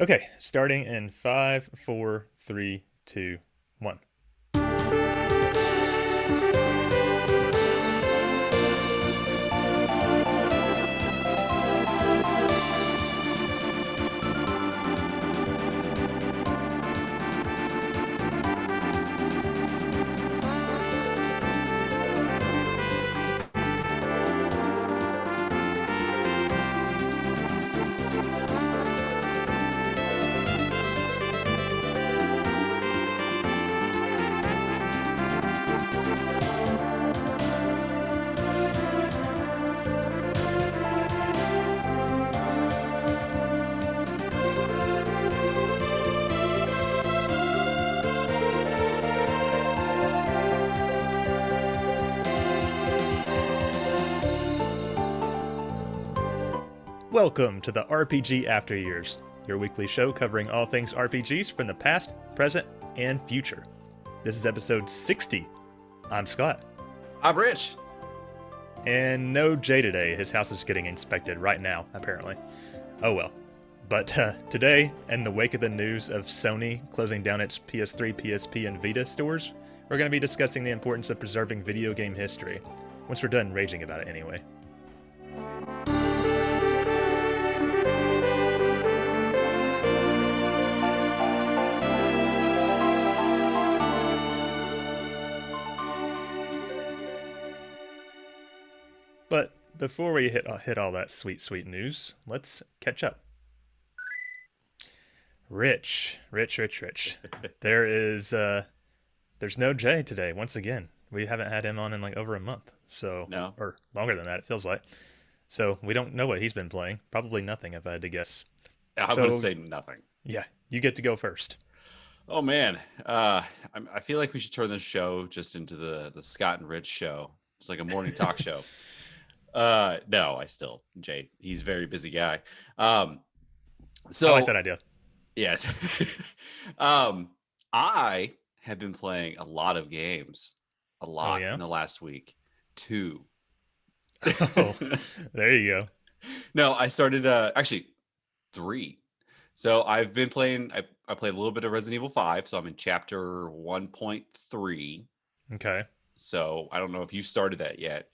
Okay, starting in five, four, three, two, one. Welcome to the RPG After Years, your weekly show covering all things RPGs from the past, present, and future. This is episode 60. I'm Scott. I'm Rich. And no Jay today. His house is getting inspected right now, apparently. Oh well. But today, in the wake of the news of Sony closing down its PS3, PSP, and Vita stores, we're going to be discussing the importance of preserving video game history. Once we're done raging about it anyway. But before we hit all that sweet news, let's catch up. Rich. There is there's no Jay today. Once again, we haven't had him on in like over a month, so No, or longer than that. It feels like. So we don't know what he's been playing. Probably nothing, if I had to guess. I'm going to So say nothing. yeah, you get to go first. Oh man, I feel like we should turn this show just into the Scott and Rich show. It's like a morning talk show. No, Jay. He's a very busy guy. I like So that idea. yes, um, I have been playing a lot of games, a Oh lot yeah. in the last week. Two. Oh, there you go. No, I started actually three. So I've been playing. I played a little bit of Resident Evil 5, so I'm in chapter 1.3. Okay. So I don't know if you started that yet.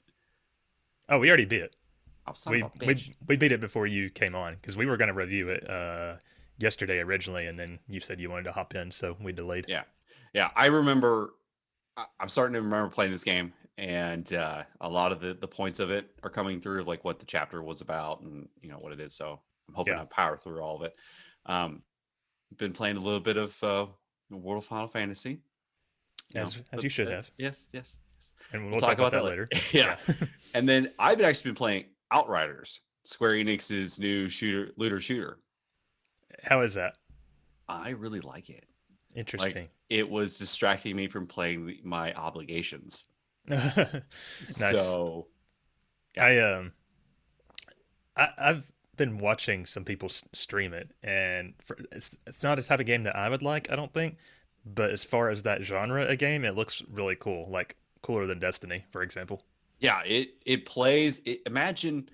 Oh, we already beat it. Oh, son of We a we bitch! we beat it before you came on because we were going to review it yesterday originally, and then you said you wanted to hop in, so we delayed. Yeah, yeah. I remember. I'm starting to remember playing this game, and a lot of the points of it are coming through, of like what the chapter was about, and what it is. So I'm hoping Yeah, to power through all of it. Um, been playing a little bit of World of Final Fantasy. as you should have, Yes, yes, yes. and We'll we'll talk talk about about that that later. later. Yeah. Yeah. And then I've actually been playing Outriders, Square Enix's new looter shooter. How is that? I really like it. Like, Interesting. it was distracting me from playing my obligations. Nice. So yeah. I I've been watching some people stream it, and it's not a type of game that I would like, I don't think. But as far as that genre of game, it looks really cool, like cooler than Destiny, for example. Yeah, it plays imagine,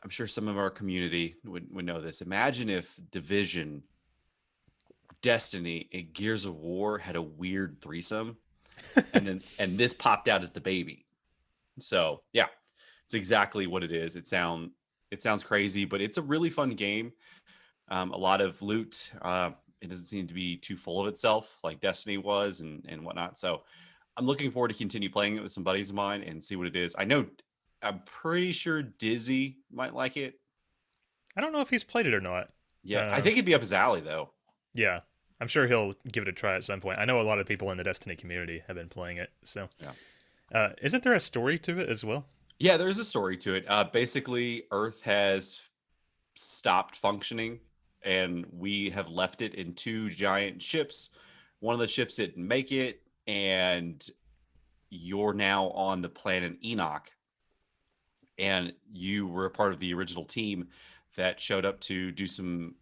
I'm sure some of our community would know this. Imagine if Division, Destiny, and Gears of War had a weird threesome, and this popped out as the baby. So yeah, it's exactly what it is. It sounds crazy, but it's a really fun game. A lot of loot. It doesn't seem to be too full of itself like Destiny was, and whatnot. So I'm looking forward to continue playing it with some buddies of mine and see what it is. I'm pretty sure Dizzy might like it. I don't know if he's played it or not. Yeah, I Uh, think it'd be up his alley though. yeah, I'm sure he'll give it a try at some point. I know a lot of people in the Destiny community have been playing it. So, Yeah. isn't there a story to it as well? Yeah, there's a story to it. Basically, Earth has stopped functioning, and we have left it in two giant ships. One of the ships didn't make it, and you're now on the planet Enoch, and you were a part of the original team that showed up to do some,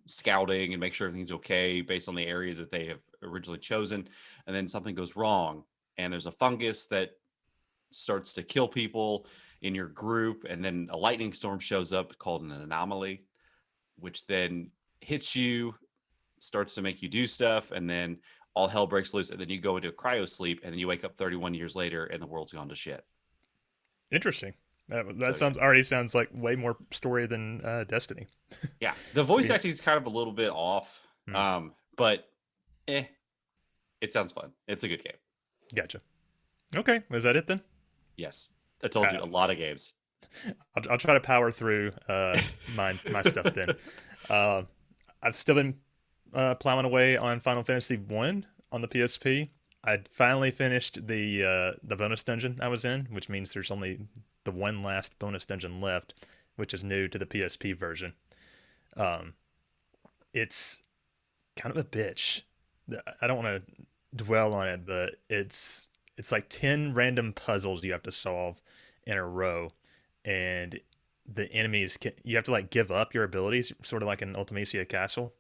scouting and make sure everything's okay based on the areas that they have originally chosen. And then something goes wrong, and there's a fungus that starts to kill people in your group, and then a lightning storm shows up called an anomaly, which then hits you, starts to make you do stuff, and then all hell breaks loose, and then you go into a cryo sleep, and then you wake up 31 years later, and the world's gone to shit. Interesting. That So yeah, sounds like way more story than Destiny. yeah. The voice Yeah. acting is kind of a little bit off, Hmm. but eh, it sounds fun. It's a good game. Gotcha. Okay, is that it then? Yes, I told Uh, you a lot of games. I'll try to power through my stuff then. Uh, I've still been plowing away on Final Fantasy One on the PSP. I'd finally finished the bonus dungeon I was in, which means there's only the one last bonus dungeon left, which is new to the PSP version. Um, it's kind of a bitch. I don't want to dwell on it, but it's like 10 random puzzles you have to solve in a row, and the enemies you have to like give up your abilities, sort of like an Ultimecia Castle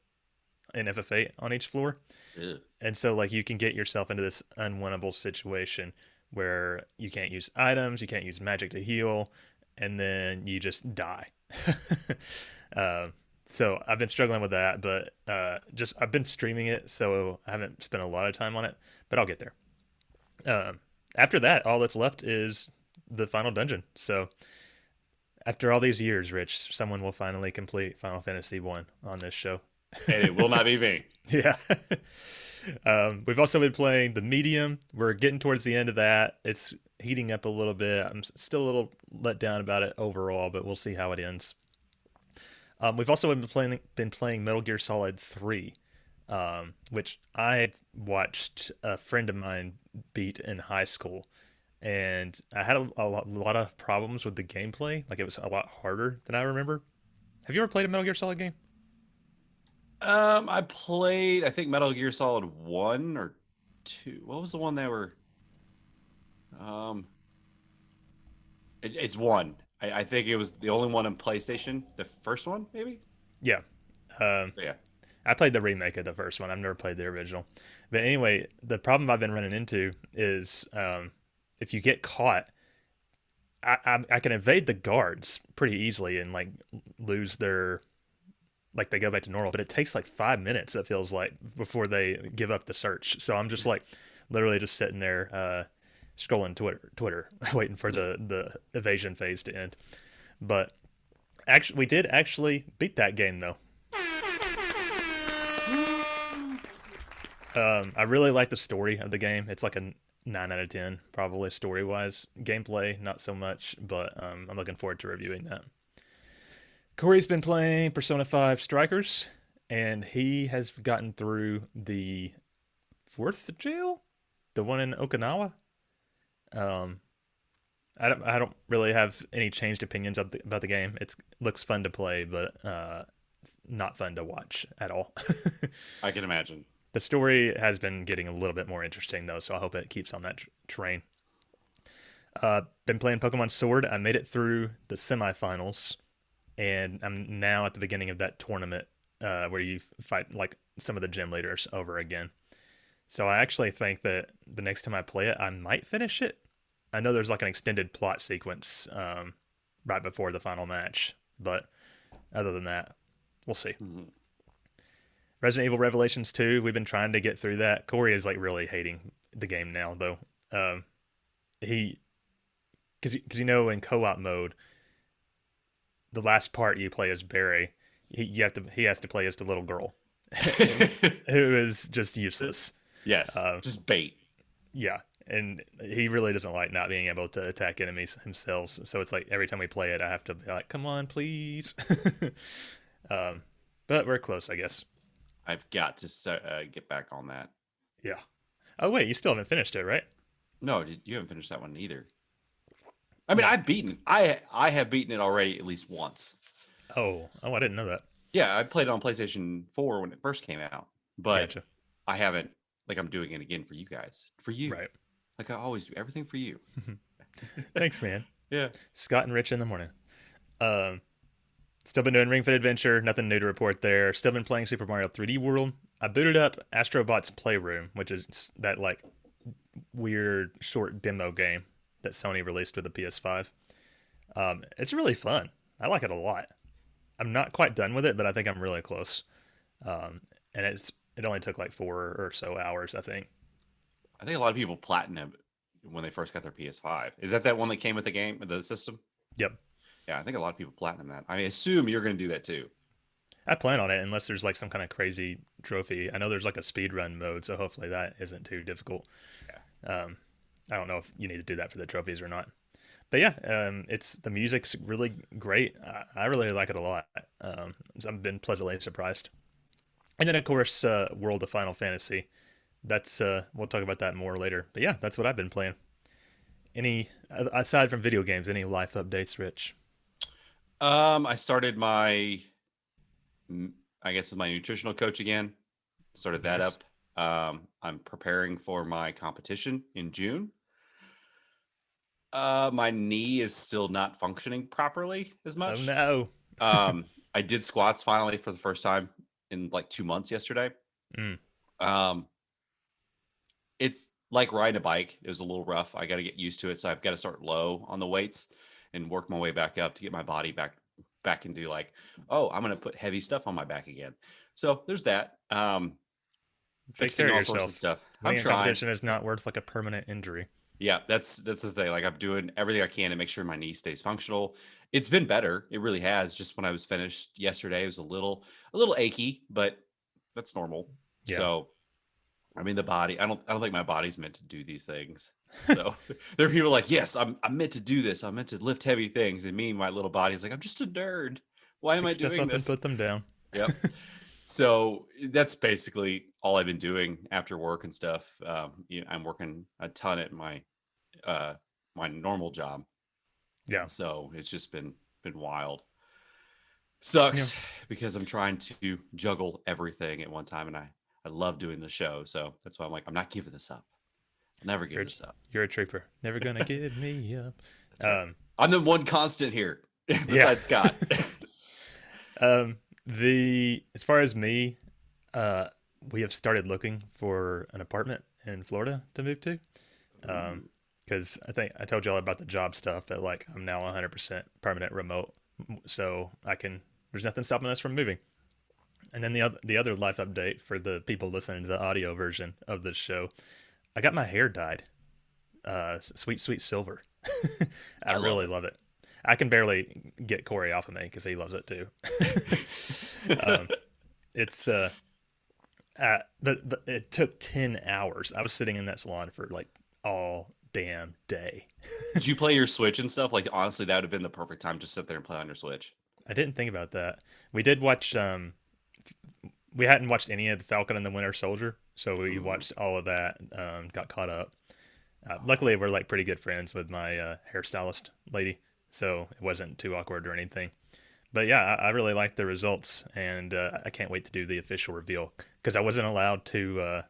in FF8 on each floor. Ugh. And so like you can get yourself into this unwinnable situation where you can't use items, you can't use magic to heal, and then you just die. uh, so I've been struggling with that, but just I've been streaming it, so I haven't spent a lot of time on it, but I'll get there. After that, all that's left is the final dungeon. So after all these years, Rich, someone will finally complete Final Fantasy One on this show. And it will not be me. Yeah. We've also been playing the medium. We're getting towards the end of that. It's heating up a little bit. I'm still a little let down about it overall, but we'll see how it ends. We've also been playing Metal Gear Solid 3, which I watched a friend of mine beat in high school, and I had a lot of problems with the gameplay. Like it was a lot harder than I remember. Have you ever played a Metal Gear Solid game? I played, I think Metal Gear Solid 1 or 2. What was the one that were um it's one. I think it was the only one on PlayStation. The first one, maybe? Yeah. Um, But yeah. I played the remake of the first one. I've never played the original. But anyway, the problem I've been running into is if you get caught, I can evade the guards pretty easily and like lose their like they go back to normal. But it takes like 5 minutes. It feels like before they give up the search. So I'm just like literally just sitting there scrolling Twitter, waiting for the evasion phase to end. But actually, we did actually beat that game though. I really like the story of the game. It's like a 9 out of 10, probably story wise. Gameplay, not so much, but I'm looking forward to reviewing that. Corey's been playing Persona 5 Strikers, and he has gotten through the fourth jail, the one in Okinawa. Um, I don't really have any changed opinions about the game. It looks fun to play, but not fun to watch at all. I can imagine. The story has been getting a little bit more interesting though, so I hope it keeps on that train. Been playing Pokemon Sword. I made it through the semifinals, and I'm now at the beginning of that tournament where you fight like some of the gym leaders over again. So I actually think that the next time I play it, I might finish it. I know there's like an extended plot sequence right before the final match, but other than that, we'll see. Mhm. Resident Evil Revelations 2, we've been trying to get through that. Corey is like really hating the game now, though. He, because in co-op mode, the last part you play as Barry, he has to play as the little girl, who is just useless. Yes, Uh, just bait. yeah, and he really doesn't like not being able to attack enemies himself. So it's like every time we play it, I have to be like, "Come on, please." um, but we're close, I guess. I've got to start, get back on that. Yeah. Oh wait, you still haven't finished it, right? No, you haven't finished that one either. I mean, No. I've beaten. I have beaten it already at least once. Oh, I didn't know that. Yeah, I played it on PlayStation 4 when it first came out, but Gotcha. I haven't. Like I'm doing it again for you guys, for you. Right. Like I always do, everything for you. Thanks, man. Yeah. Scott and Rich in the morning. Um, Still been doing Ring Fit Adventure. Nothing new to report there. Still been playing Super Mario 3D World. I booted up Astrobot's Playroom, which is that like weird short demo game that Sony released with the PS5. It's really fun. I like it a lot. I'm not quite done with it, but I think I'm really close. and it only took like 4 or so hours, I think. I think a lot of people platinum when they first got their PS5. Is that one that came with the game, with the system? Yep. Yeah, I think a lot of people platinum that. I assume you're going to do that too. I plan on it unless there's like some kind of crazy trophy. I know there's like a speed run mode, so hopefully that isn't too difficult. Yeah. I don't know if you need to do that for the trophies or not. But yeah, it's the music's really great. I really like it a lot. I've been pleasantly surprised. And then of course, World of Final Fantasy. That's we'll talk about that more later. But yeah, that's what I've been playing. Any aside from video games, any life updates, Rich? I started my, I guess, with my nutritional coach again. Started that Nice. up. I'm preparing for my competition in June. My knee is still not functioning properly as Oh much. no. I did squats finally for the first time in like 2 months yesterday. Mm. Um, it's like riding a bike. It was a little rough. I got to get used to it, so I've got to start low on the weights and work my way back up to get my body back into like, oh, I'm gonna put heavy stuff on my back again. So there's that. Take care Fixing of all sorts of yourself. stuff. I'm Winning a trying. competition is not worth like a permanent injury. Yeah, that's the thing. Like I'm doing everything I can to make sure my knee stays functional. It's been better. It really has. Just when I was finished yesterday, it was a little achy, but that's normal. Yeah. So I mean the body, I don't think my body's meant to do these things. So there are people like, yes, I'm meant to do this. I'm meant to lift heavy things. And me, my little body's like, I'm just a nerd. Why am Pick I stuff doing up and this? put them down. Yep. So that's basically all I've been doing after work and stuff. I'm working a ton at uh, my normal job, Yeah. so it's just been wild. Yeah. Sucks because I'm trying to juggle everything at one time, and I love doing the show, so that's why I'm like I'm not giving this up. I'll never give You're this up. you're a trooper. Never gonna give me up. That's right. Um, I'm the one constant here yeah. besides Scott. The as far as me, uh, we have started looking for an apartment in Florida to move to. Ooh, Because I think I told y'all about the job stuff, but like I'm now 100% permanent remote, so I can. There's nothing stopping us from moving. And then the other life update for the people listening to the audio version of this show, I got my hair dyed, sweet sweet silver. I I love really love it. I can barely get Corey off of me because he loves it too. um, it. it's but it took 10 hours. I was sitting in that salon for like all damn day. Did you play your Switch and stuff? Like honestly, that would have been the perfect time to sit there and play on your Switch. I didn't think about that. We did watch. We hadn't watched any of the Falcon and the Winter Soldier, so we Ooh. watched all of that. Got caught up. Oh. Luckily, we're like pretty good friends with my hairstylist lady, so it wasn't too awkward or anything. But yeah, I really like the results, and I can't wait to do the official reveal because I wasn't allowed to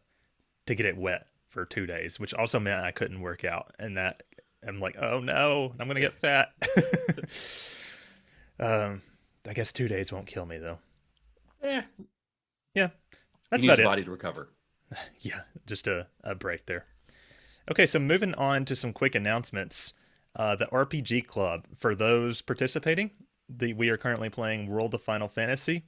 get it wet for 2 days, which also meant I couldn't work out, and that I'm like, oh no, I'm gonna get fat. um, I guess 2 days won't kill me though. Yeah, Yeah, he that's needs about your it. body to recover. Yeah, just a break there. Yes. Okay, so moving on to some quick announcements. The RPG Club, for those participating, we are currently playing World of Final Fantasy,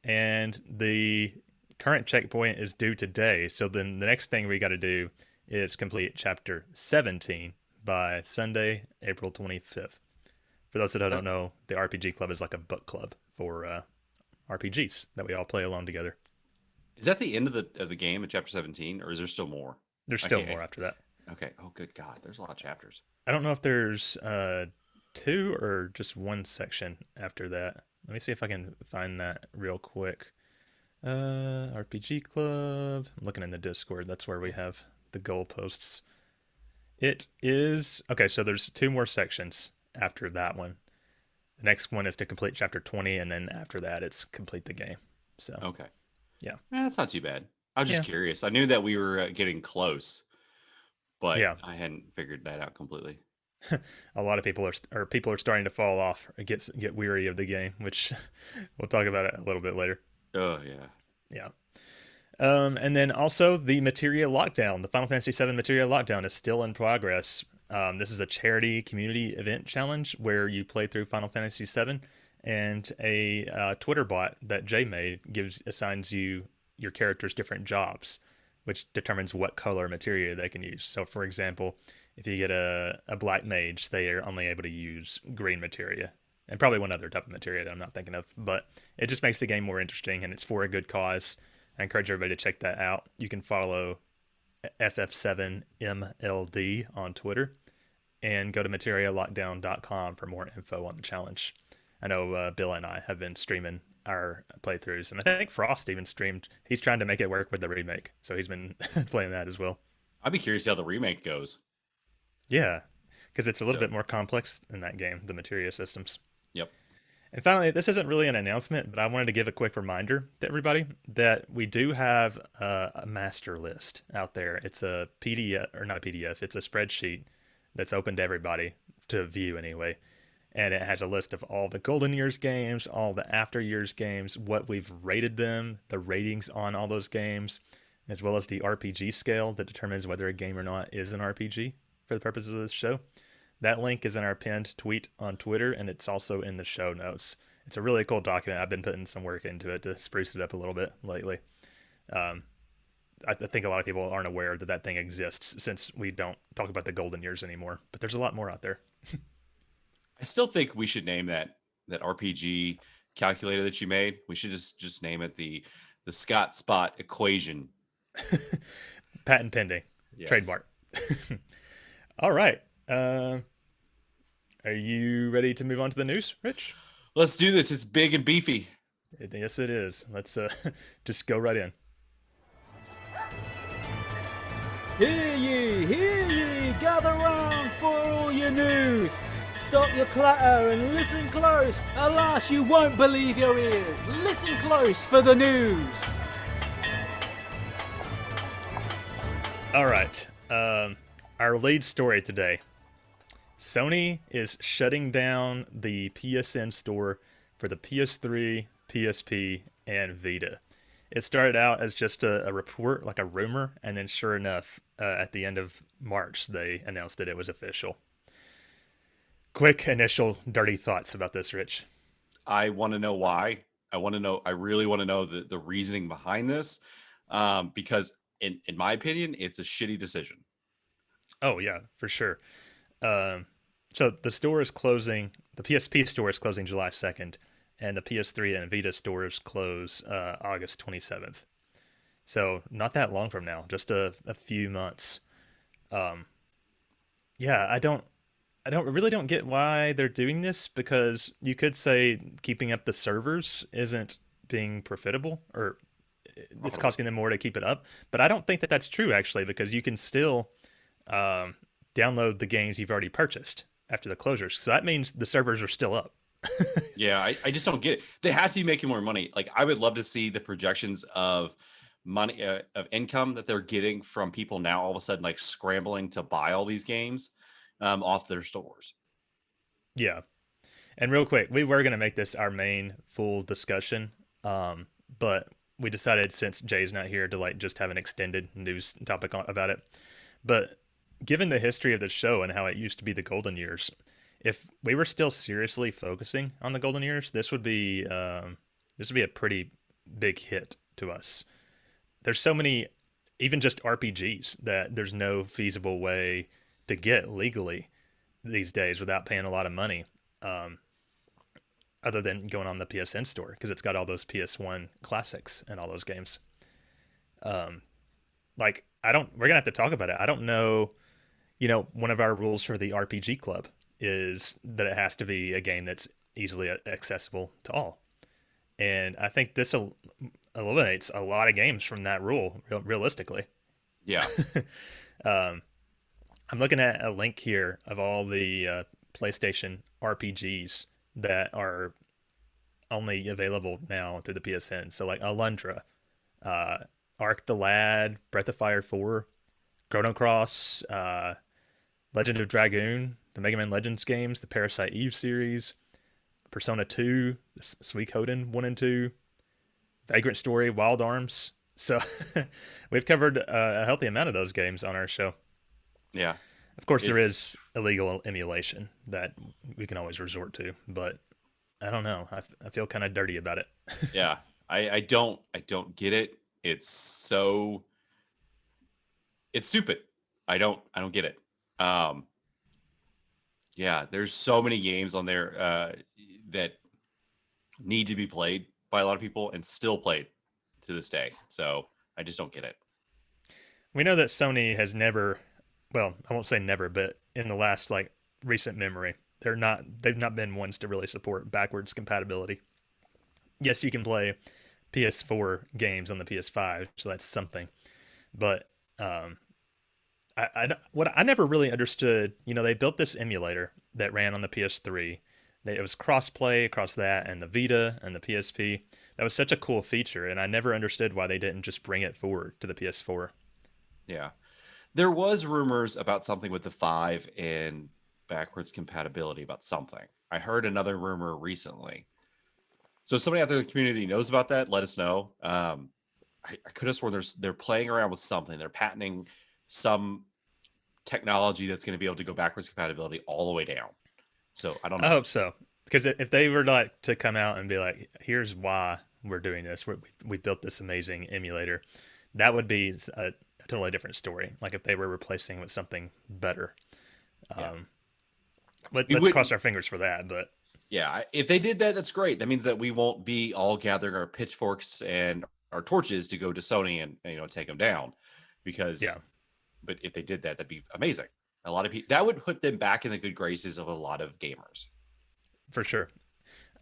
and the current checkpoint is due today. So then the next thing we got to do is complete Chapter 17 by Sunday, April 25th. For those that don't know, the RPG Club is like a book club for RPGs that we all play along together. Is that the end of the game at chapter 17, or is there still more? There's I still can't. more after that. Okay. Oh, good God. There's a lot of chapters. I don't know if there's two or just one section after that. Let me see if I can find that real quick. RPG Club. I'm looking in the Discord. That's where we have the goalposts. It is okay. So there's two more sections after that one. The next one is to complete chapter 20, and then after that, it's complete the game. So Okay. yeah, That's not too bad. I was just yeah, curious. I knew that we were getting close, but yeah. I hadn't figured that out completely. A lot of people are starting to fall off or get weary of the game, which we'll talk about it a little bit later. Oh, yeah. Yeah. And then also the Materia Lockdown, the Final Fantasy VII Materia Lockdown is still in progress. This is a charity community event challenge where you play through Final Fantasy VII, and a Twitter bot that Jay made assigns you your characters different jobs, which determines what color materia they can use. So, for example, if you get a black mage, they are only able to use green materia, and probably one other type of materia that I'm not thinking of. But it just makes the game more interesting, and it's for a good cause. I encourage everybody to check that out. You can follow FF7MLD on Twitter and go to materialockdown.com for more info on the challenge. I know Bill and I have been streaming our playthroughs, and I think Frost even streamed. He's trying to make it work with the remake, so he's been playing that as well. I'd be curious how the remake goes. Yeah, because it's a little So, bit more complex in that game, the materia systems. yep. And finally, this isn't really an announcement, but I wanted to give a quick reminder to everybody that we do have a master list out there. It's a PDF, or not a PDF, it's a spreadsheet that's open to everybody to view anyway. And it has a list of all the Golden Years games, all the After Years games, what we've rated them, the ratings on all those games, as well as the RPG scale that determines whether a game or not is an RPG for the purposes of this show. That link is in our pinned tweet on Twitter, and it's also in the show notes. It's a really cool document. I've been putting some work into it to spruce it up a little bit lately. I think a lot of people aren't aware that that thing exists since we don't talk about the Golden Years anymore, but there's a lot more out there. I still think we should name that RPG calculator that you made. We should just name it the Scott Spot equation. Patent pending. Yes. Trademark. All right. Are you ready to move on to the news, Rich? Let's do this. It's big and beefy. Yes, it is. Let's just go right in. Hear ye, gather round for all your news. Stop your clatter and listen close. Alas, you won't believe your ears. Listen close for the news. All right. Our lead story today. Sony is shutting down the PSN store for the PS3, PSP, and Vita. It started out as just a report, like a rumor, and then sure enough, at the end of March, they announced that it was official. Quick initial dirty thoughts about this, Rich. I want to know why. I really want to know the reasoning behind this. Because in my opinion, it's a shitty decision. Oh, yeah, for sure. So the store is closing, the PSP store is closing July 2nd, and the PS3 and Vita stores close August 27th. So not that long from now, just a few months. Yeah, I really don't get why they're doing this, because you could say keeping up the servers isn't being profitable, or it's costing them more to keep it up. But I don't think that that's true, actually, because you can still download the games you've already purchased after the closures. So that means the servers are still up. Yeah, I just don't get it. They have to be making more money. Like, I would love to see the projections of money, of income that they're getting from people now all of a sudden like scrambling to buy all these games off their stores. Yeah. And real quick, we were going to make this our main full discussion, but we decided, since Jay's not here, to like just have an extended news topic about it. But given the history of the show and how it used to be the Golden Years, if we were still seriously focusing on the Golden Years, this would be a pretty big hit to us. There's so many, even just RPGs, that there's no feasible way to get legally these days without paying a lot of money, other than going on the PSN store, because it's got all those PS1 classics and all those games. Like, we're gonna have to talk about it. I don't know. One of our rules for the RPG club is that it has to be a game that's easily accessible to all. And I think this eliminates a lot of games from that rule, realistically. Yeah. I'm looking at a link here of all the PlayStation RPGs that are only available now through the PSN. So like Alundra, Arc the Lad, Breath of Fire 4, Chrono Cross, Legend of Dragoon, the Mega Man Legends games, the Parasite Eve series, Persona 2, Suikoden 1 and 2, Vagrant Story, Wild Arms. So we've covered a healthy amount of those games on our show. Yeah. Of course, there is illegal emulation that we can always resort to, but I don't know. I feel kind of dirty about it. Yeah, I don't get it. It's stupid. I don't get it. Um, yeah, there's so many games on there that need to be played by a lot of people and still played to this day. So I just don't get it. We know that Sony has never, well, I won't say never, but in the last like recent memory, they've not been ones to really support backwards compatibility. Yes, you can play PS4 games on the PS5, so that's something. But um, what I never really understood, they built this emulator that ran on the PS3. It was cross-play across that and the Vita and the PSP. That was such a cool feature, and I never understood why they didn't just bring it forward to the PS4. Yeah. There was rumors about something with the 5 and backwards compatibility about something. I heard another rumor recently. So if somebody out there in the community knows about that, let us know. I could have sworn they're playing around with something. They're patenting some technology that's going to be able to go backwards compatibility all the way down. So I don't I know. hope so, because if they were like to come out and be like, "Here's why we're doing this. We built this amazing emulator," that would be a totally different story. Like if they were replacing with something better. Yeah. Um, We let's wouldn't. cross our fingers for that. But Yeah, if they did that, that's great. That means that we won't be all gathering our pitchforks and our torches to go to Sony and take them down. yeah, Because, but if they did that, that'd be amazing. A lot of people that would put them back in the good graces of a lot of gamers. for sure.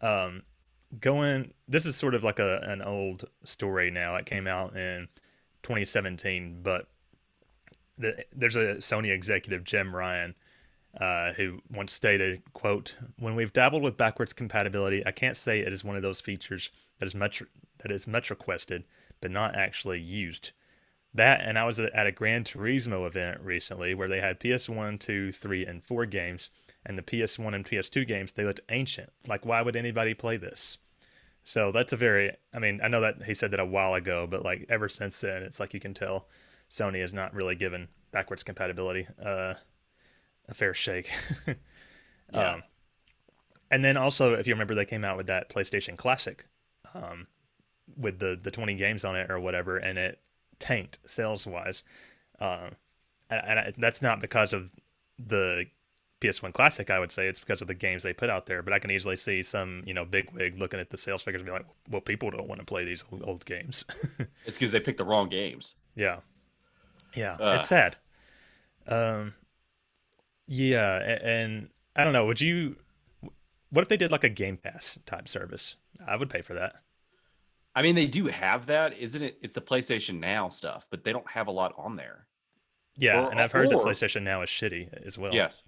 Um, this is sort of like an old story now. It came out in 2017, but there's a Sony executive, Jim Ryan, who once stated, quote, "When we've dabbled with backwards compatibility, I can't say it is one of those features that is much requested, but not actually used." That, and I was at a Gran Turismo event recently where they had PS1, 2, 3, and 4 games, and the PS1 and PS2 games, they looked ancient. Like, why would anybody play this? So that's I mean, I know that he said that a while ago, but like ever since then, it's like you can tell Sony has not really given backwards compatibility a fair shake. Yeah. um, and then also, if you remember, they came out with that PlayStation Classic um, with the 20 games on it or whatever, and it tanked sales wise. Um, that's not because of the PS1 Classic, I would say. It's because of the games they put out there. But I can easily see some, bigwig looking at the sales figures and be like, well, people don't want to play these old games. It's because they picked the wrong games. Yeah. Yeah. Uh, It's sad. Um, yeah. And I don't know. What if they did like a Game Pass type service? I would pay for that. I mean, they do have that, isn't it? It's the PlayStation Now stuff, but they don't have a lot on there. Yeah. Or, And I've heard that or PlayStation Now is shitty as well. yes.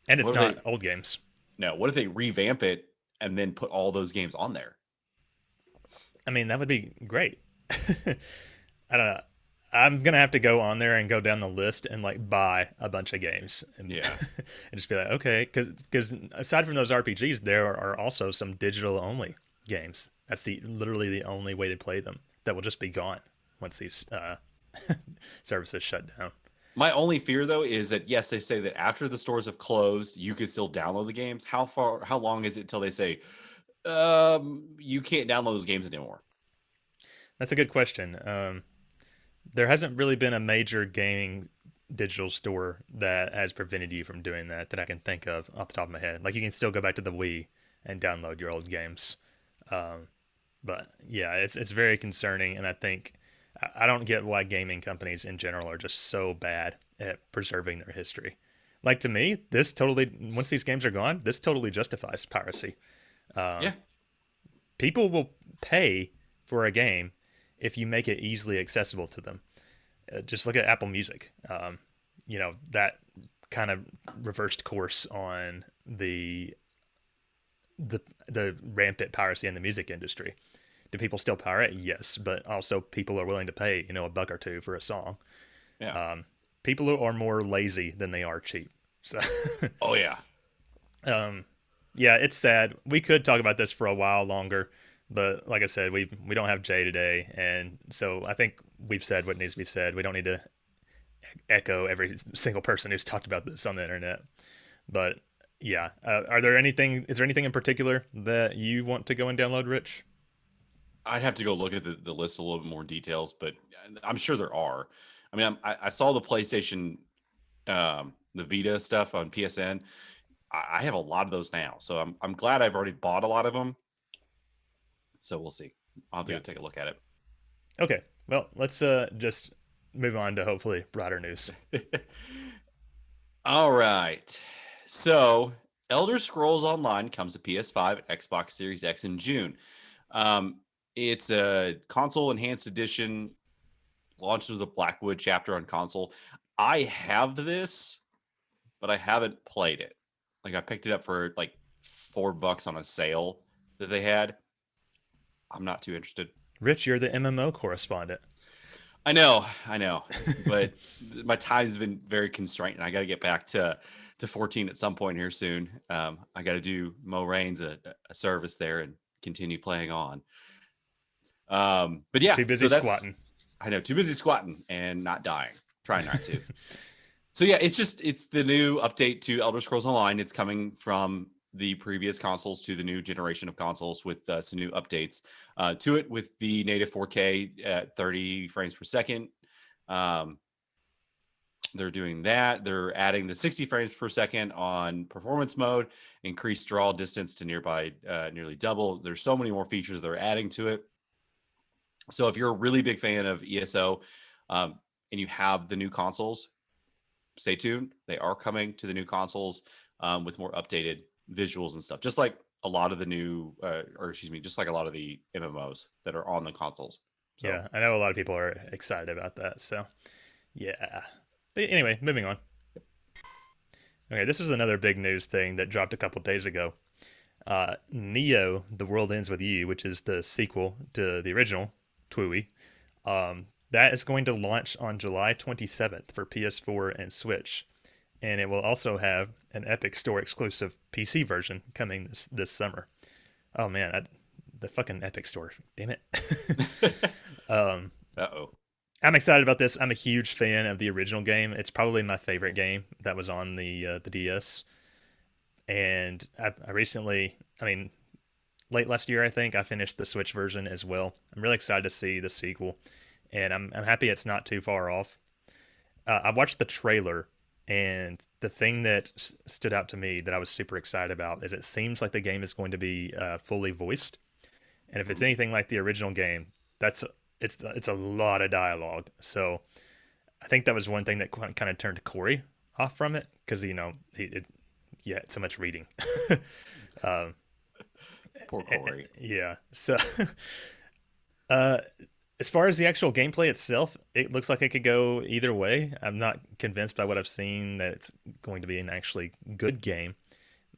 And it's What if not they old games. no? What if they revamp it and then put all those games on there? I mean, that would be great. I don't know. I'm gonna have to go on there and go down the list and like buy a bunch of games and, Yeah. and just be like, okay, because aside from those RPGs, there are also some digital only games. That's literally the only way to play them. That will just be gone once these services shut down. My only fear though is that yes, they say that after the stores have closed, you could still download the games. How long is it till they say you can't download those games anymore? That's a good question. There hasn't really been a major gaming digital store that has prevented you from doing that I can think of off the top of my head. Like you can still go back to the Wii and download your old games. Um, but yeah, it's very concerning, and I think I don't get why gaming companies in general are just so bad at preserving their history. Like to me, this totally once these games are gone, this totally justifies piracy. Yeah. People will pay for a game if you make it easily accessible to them. Just look at Apple Music. That kind of reversed course on the rampant piracy in the music industry. Do people still pirate? Yes, but also people are willing to pay, a buck or two for a song. Yeah. People are more lazy than they are cheap. So, Oh yeah. yeah, it's sad. We could talk about this for a while longer, but like I said, we don't have Jay today, and so I think we've said what needs to be said. We don't need to echo every single person who's talked about this on the internet. But Yeah. Are there anything? Is there anything in particular that you want to go and download, Rich? I'd have to go look at the list a little bit more details, but I'm sure there are. I mean, I saw the PlayStation, the Vita stuff on PSN. I have a lot of those now, so I'm glad I've already bought a lot of them. So we'll see. I'll have to go take a look at it. Okay. Well, let's just move on to hopefully broader news. All right. So Elder Scrolls Online comes to PS5 and Xbox Series X in June. It's a console enhanced edition, launched with a Blackwood chapter on console. I have this, but I haven't played it. Like I picked it up for like $4 on a sale that they had. I'm not too interested. Rich, you're the MMO correspondent. I know, but my time's been very constrained, and I got to get back to 14 at some point here soon. I got to do Mo Rain's a service there and continue playing on. But yeah, too busy squatting. I know, too busy squatting and not dying. Trying not to. So yeah, it's the new update to Elder Scrolls Online. It's coming from the previous consoles to the new generation of consoles with some new updates to it with the native 4K at 30 frames per second. They're doing that. They're adding the 60 frames per second on performance mode, increased draw distance to nearby nearly double. There's so many more features they're adding to it. So if you're a really big fan of ESO and you have the new consoles, stay tuned. They are coming to the new consoles with more updated visuals and stuff, just like a lot of the new, just like a lot of the MMOs that are on the consoles. So. Yeah, I know a lot of people are excited about that. So, yeah. But anyway, moving on. Okay, this is another big news thing that dropped a couple days ago. Neo: The World Ends With You, which is the sequel to the original TWUI, that is going to launch on July 27th for PS4 and Switch. And it will also have an Epic Store exclusive PC version coming this summer. Oh man, the fucking Epic Store. Damn it. Uh-oh. I'm excited about this. I'm a huge fan of the original game. It's probably my favorite game that was on the DS. And I recently, late last year, I think, I finished the Switch version as well. I'm really excited to see the sequel. And I'm happy it's not too far off. I watched the trailer, and the thing that stood out to me that I was super excited about is it seems like the game is going to be fully voiced. And if it's anything like the original game, it's a lot of dialogue. So I think that was one thing that kind of turned Corey off from it because, it's so much reading. Poor Corey. Yeah. So as far as the actual gameplay itself, it looks like it could go either way. I'm not convinced by what I've seen that it's going to be an actually good game,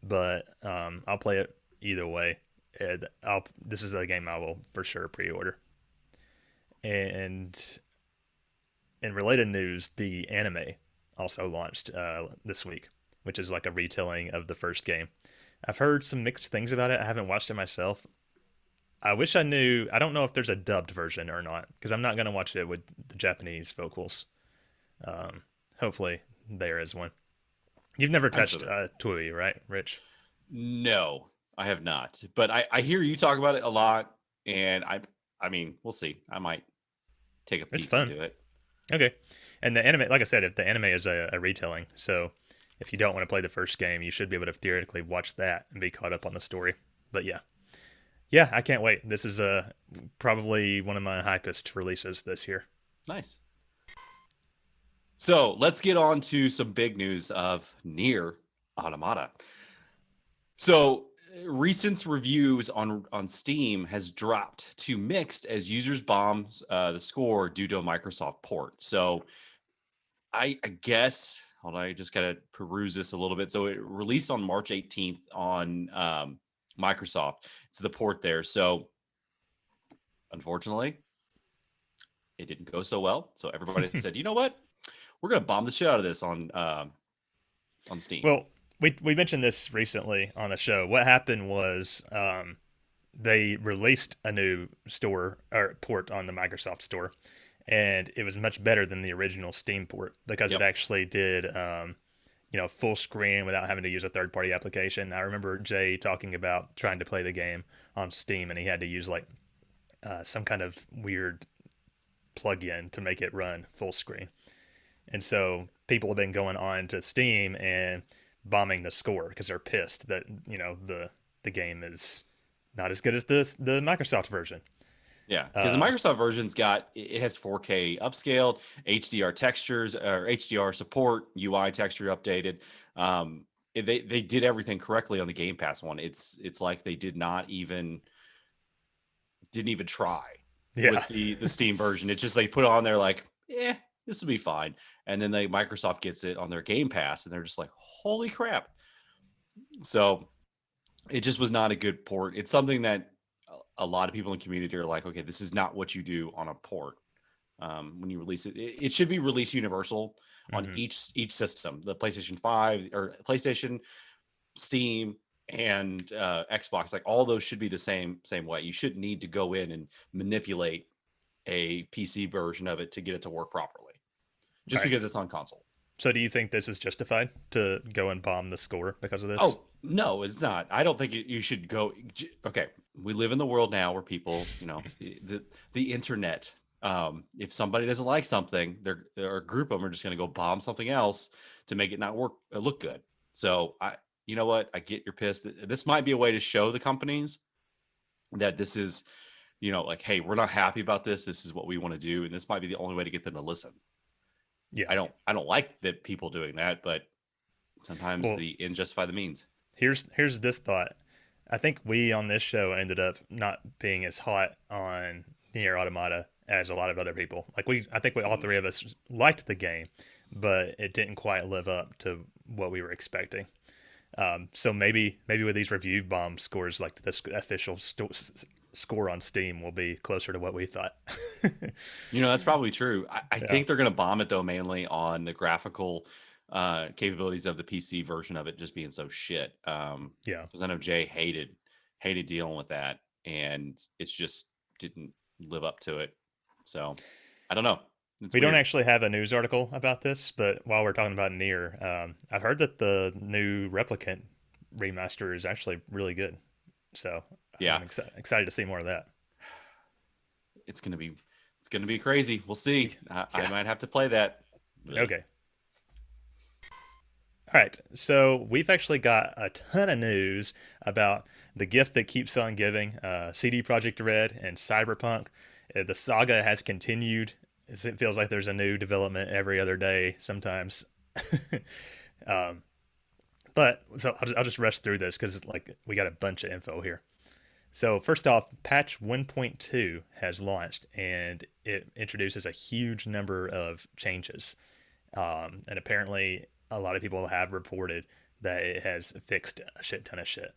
but I'll play it either way. And this is a game I will for sure pre-order. And in related news, the anime also launched this week, which is like a retelling of the first game. I've heard some mixed things about it. I haven't watched it myself. I wish I knew. I don't know if there's a dubbed version or not, because I'm not going to watch it with the Japanese vocals. Hopefully there is one. You've never touched TWUI, right, Rich? No, I have not. But I hear you talk about it a lot, and I mean, we'll see. I might take a peek into it. Okay. And the anime, like I said, the anime is a retelling. So if you don't want to play the first game, you should be able to theoretically watch that and be caught up on the story. But yeah. Yeah, I can't wait. This is probably one of my hypest releases this year. Nice. So let's get on to some big news of Nier Automata. So recent reviews on Steam has dropped to mixed as users bomb the score due to a Microsoft port. So I guess, hold on, I just got to peruse this a little bit. So it released on March 18th on Microsoft. It's the port there. So unfortunately, it didn't go so well. So everybody said, you know what? We're going to bomb the shit out of this on Steam. Well, we mentioned this recently on the show. What happened was they released a new store or port on the Microsoft Store, and it was much better than the original Steam port because it actually did full screen without having to use a third-party application. I remember Jay talking about trying to play the game on Steam, and he had to use like some kind of weird plug-in to make it run full screen. And so people have been going on to Steam and bombing the score because they're pissed that the game is not as good as the Microsoft version. Yeah, because the Microsoft version's it has 4K upscaled, HDR textures or HDR support, UI texture updated. They did everything correctly on the Game Pass one. It's like they didn't even try with the Steam version. It's just they put it on there like, this will be fine. And then Microsoft gets it on their Game Pass, and they're just like, holy crap. So it just was not a good port. It's something that a lot of people in the community are like, okay, this is not what you do on a port. When you release it, it should be released universal on each system. The PlayStation 5 or PlayStation, Steam, and Xbox, like all those should be the same way. You shouldn't need to go in and manipulate a PC version of it to get it to work properly, just because it's on console. So do you think this is justified to go and bomb the score because of this? Oh, no, it's not. I don't think you should go. Okay, we live in the world now where people, the internet. If somebody doesn't like something, a group of them are just going to go bomb something else to make it not look good. So you know what? I get you're pissed. This might be a way to show the companies that this is, like, hey, we're not happy about this. This is what we want to do, and this might be the only way to get them to listen. Yeah, I don't like that people doing that, but sometimes the end justify the means. Here's this thought. I think we on this show ended up not being as hot on Nier Automata as a lot of other people. Like I think all three of us liked the game, but it didn't quite live up to what we were expecting. So maybe with these review bomb scores, like this official score on Steam will be closer to what we thought. That's probably true. I think they're going to bomb it though, mainly on the graphical capabilities of the PC version of it just being so shit. Because I know Jay hated dealing with that, and it's just didn't live up to it. So I don't know. We don't actually have a news article about this, but while we're talking about Nier, I've heard that the new Replicant remaster is actually really good. So I'm excited to see more of that. It's gonna be crazy. We'll see. I might have to play that. Okay. All right, so we've actually got a ton of news about the gift that keeps on giving, CD Projekt Red and Cyberpunk. The saga has continued. It feels like there's a new development every other day sometimes. But I'll just rush through this because we got a bunch of info here. So first off, patch 1.2 has launched, and it introduces a huge number of changes. And apparently a lot of people have reported that it has fixed a shit ton of shit.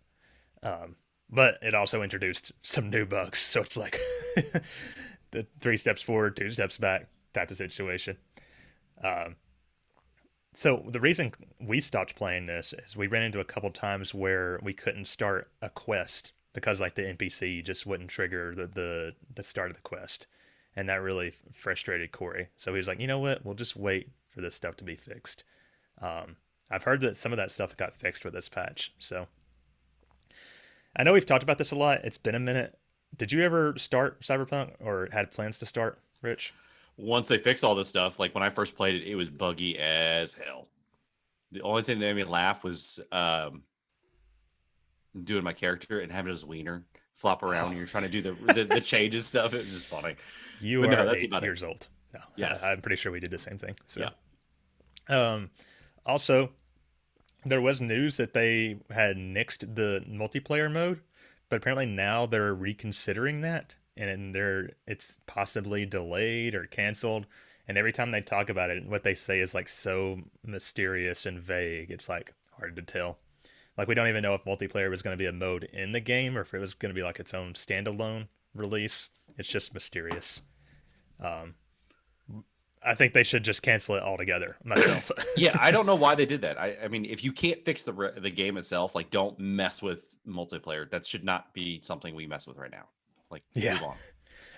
But it also introduced some new bugs. So it's like the 3 steps forward, 2 steps back type of situation. So the reason we stopped playing this is we ran into a couple times where we couldn't start a quest because the NPC just wouldn't trigger the start of the quest. And that really frustrated Corey. So he was like, you know what? We'll just wait for this stuff to be fixed. I've heard that some of that stuff got fixed with this patch. So I know we've talked about this a lot. It's been a minute. Did you ever start Cyberpunk or had plans to start, Rich? Once they fix all this stuff, like when I first played it, it was buggy as hell. The only thing that made me laugh was doing my character and having his wiener flop around and you're trying to do the changes stuff. It was just funny. You are 8 years old. No, yes. I'm pretty sure we did the same thing. So. Yeah. Also, there was news that they had nixed the multiplayer mode, but apparently now they're reconsidering that, and it's possibly delayed or canceled. And every time they talk about it, what they say is so mysterious and vague. It's hard to tell. We don't even know if multiplayer was going to be a mode in the game or if it was going to be its own standalone release. It's just mysterious. I think they should just cancel it altogether myself. Yeah, I don't know why they did that. I mean, if you can't fix the game itself, don't mess with multiplayer. That should not be something we mess with right now. Move on.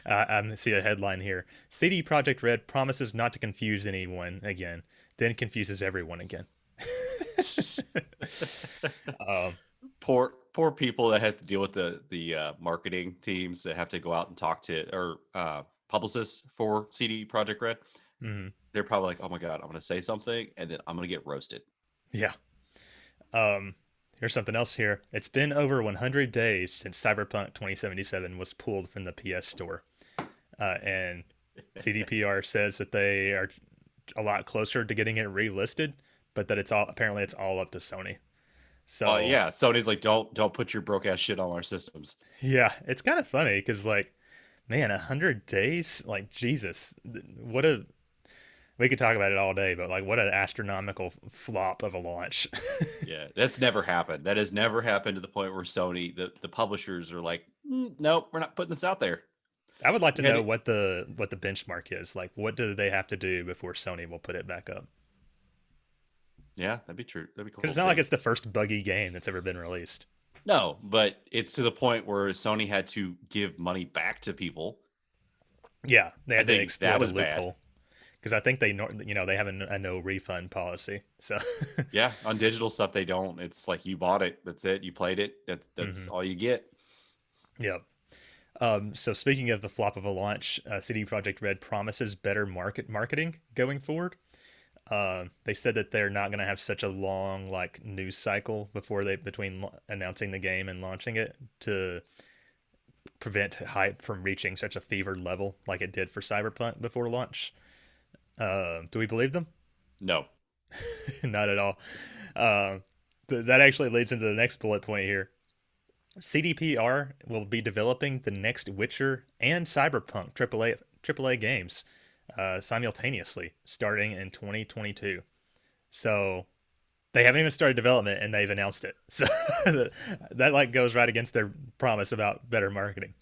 I see a headline here. CD Projekt Red promises not to confuse anyone again, then confuses everyone again. Poor people that have to deal with the marketing teams that have to go out and talk to or publicists for CD Projekt Red. Mhm. They're probably like, oh my god, I'm gonna say something and then I'm gonna get roasted. Yeah. Um, Here's something else here. It's been over 100 days since Cyberpunk 2077 was pulled from the PS Store. And CDPR says that they are a lot closer to getting it relisted, but that it's all up to Sony. So Yeah, Sony's like, don't put your broke ass shit on our systems. yeah, it's kind of funny because like, man, 100 days, like Jesus, what a we could talk about it all day, but like, what an astronomical flop of a launch. Yeah, that's never happened. That has never happened to the point where Sony, the publishers are like, nope, we're not putting this out there. I would like to We had know it- what the benchmark is. Like, what do they have to do before Sony will put it back up? Yeah, that'd be true. That'd be cool. Because it's to not like see. it's the first buggy game that's ever been released. No, but it's to the point where Sony had to give money back to people. Yeah, they had to think exploit that a was bad. loophole. Because I think they have a no refund policy. So Yeah, on digital stuff they don't. It's like you bought it, that's it. You played it, that's all you get. yep. So speaking of the flop of a launch, CD Projekt Red promises better marketing going forward. They said that they're not going to have such a long like news cycle between announcing the game and launching it to prevent hype from reaching such a fevered level like it did for Cyberpunk before launch. Do we believe them? No. Not at all. That actually leads into the next bullet point here. CDPR will be developing the next Witcher and Cyberpunk AAA games simultaneously starting in 2022. So they haven't even started development and they've announced it. So that like goes right against their promise about better marketing.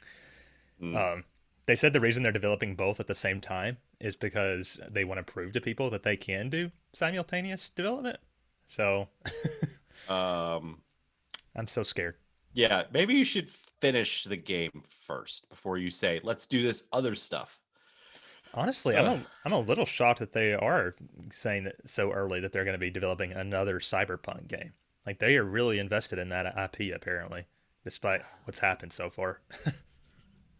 They said the reason they're developing both at the same time is because they want to prove to people that they can do simultaneous development. So Um I'm so scared. yeah, maybe you should finish the game first before you say, let's do this other stuff. Honestly, Ugh. I'm a little shocked that they are saying that so early that they're going to be developing another Cyberpunk game. Like they are really invested in that IP apparently, despite what's happened so far.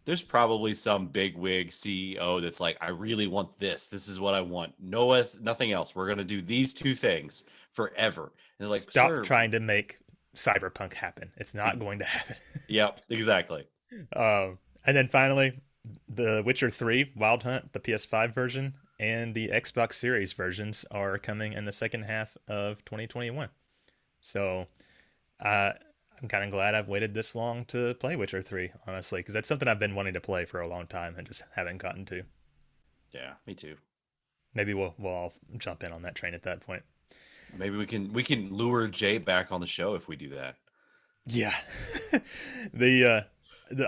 There's probably some big wig CEO that's like, I really want this. This is what I want. Nothing else. We're gonna do these two things forever. And they're like, Stop sir. trying to make Cyberpunk happen. It's not going to happen. Yep, exactly. And then finally, The Witcher 3 Wild Hunt, the PS5 version, and the Xbox Series versions are coming in the second half of 2021. So I'm kind of glad I've waited this long to play Witcher 3, honestly, because that's something I've been wanting to play for a long time and just haven't gotten to. Yeah, me too. Maybe we'll all jump in on that train at that point. Maybe we can lure Jay back on the show if we do that. Yeah. the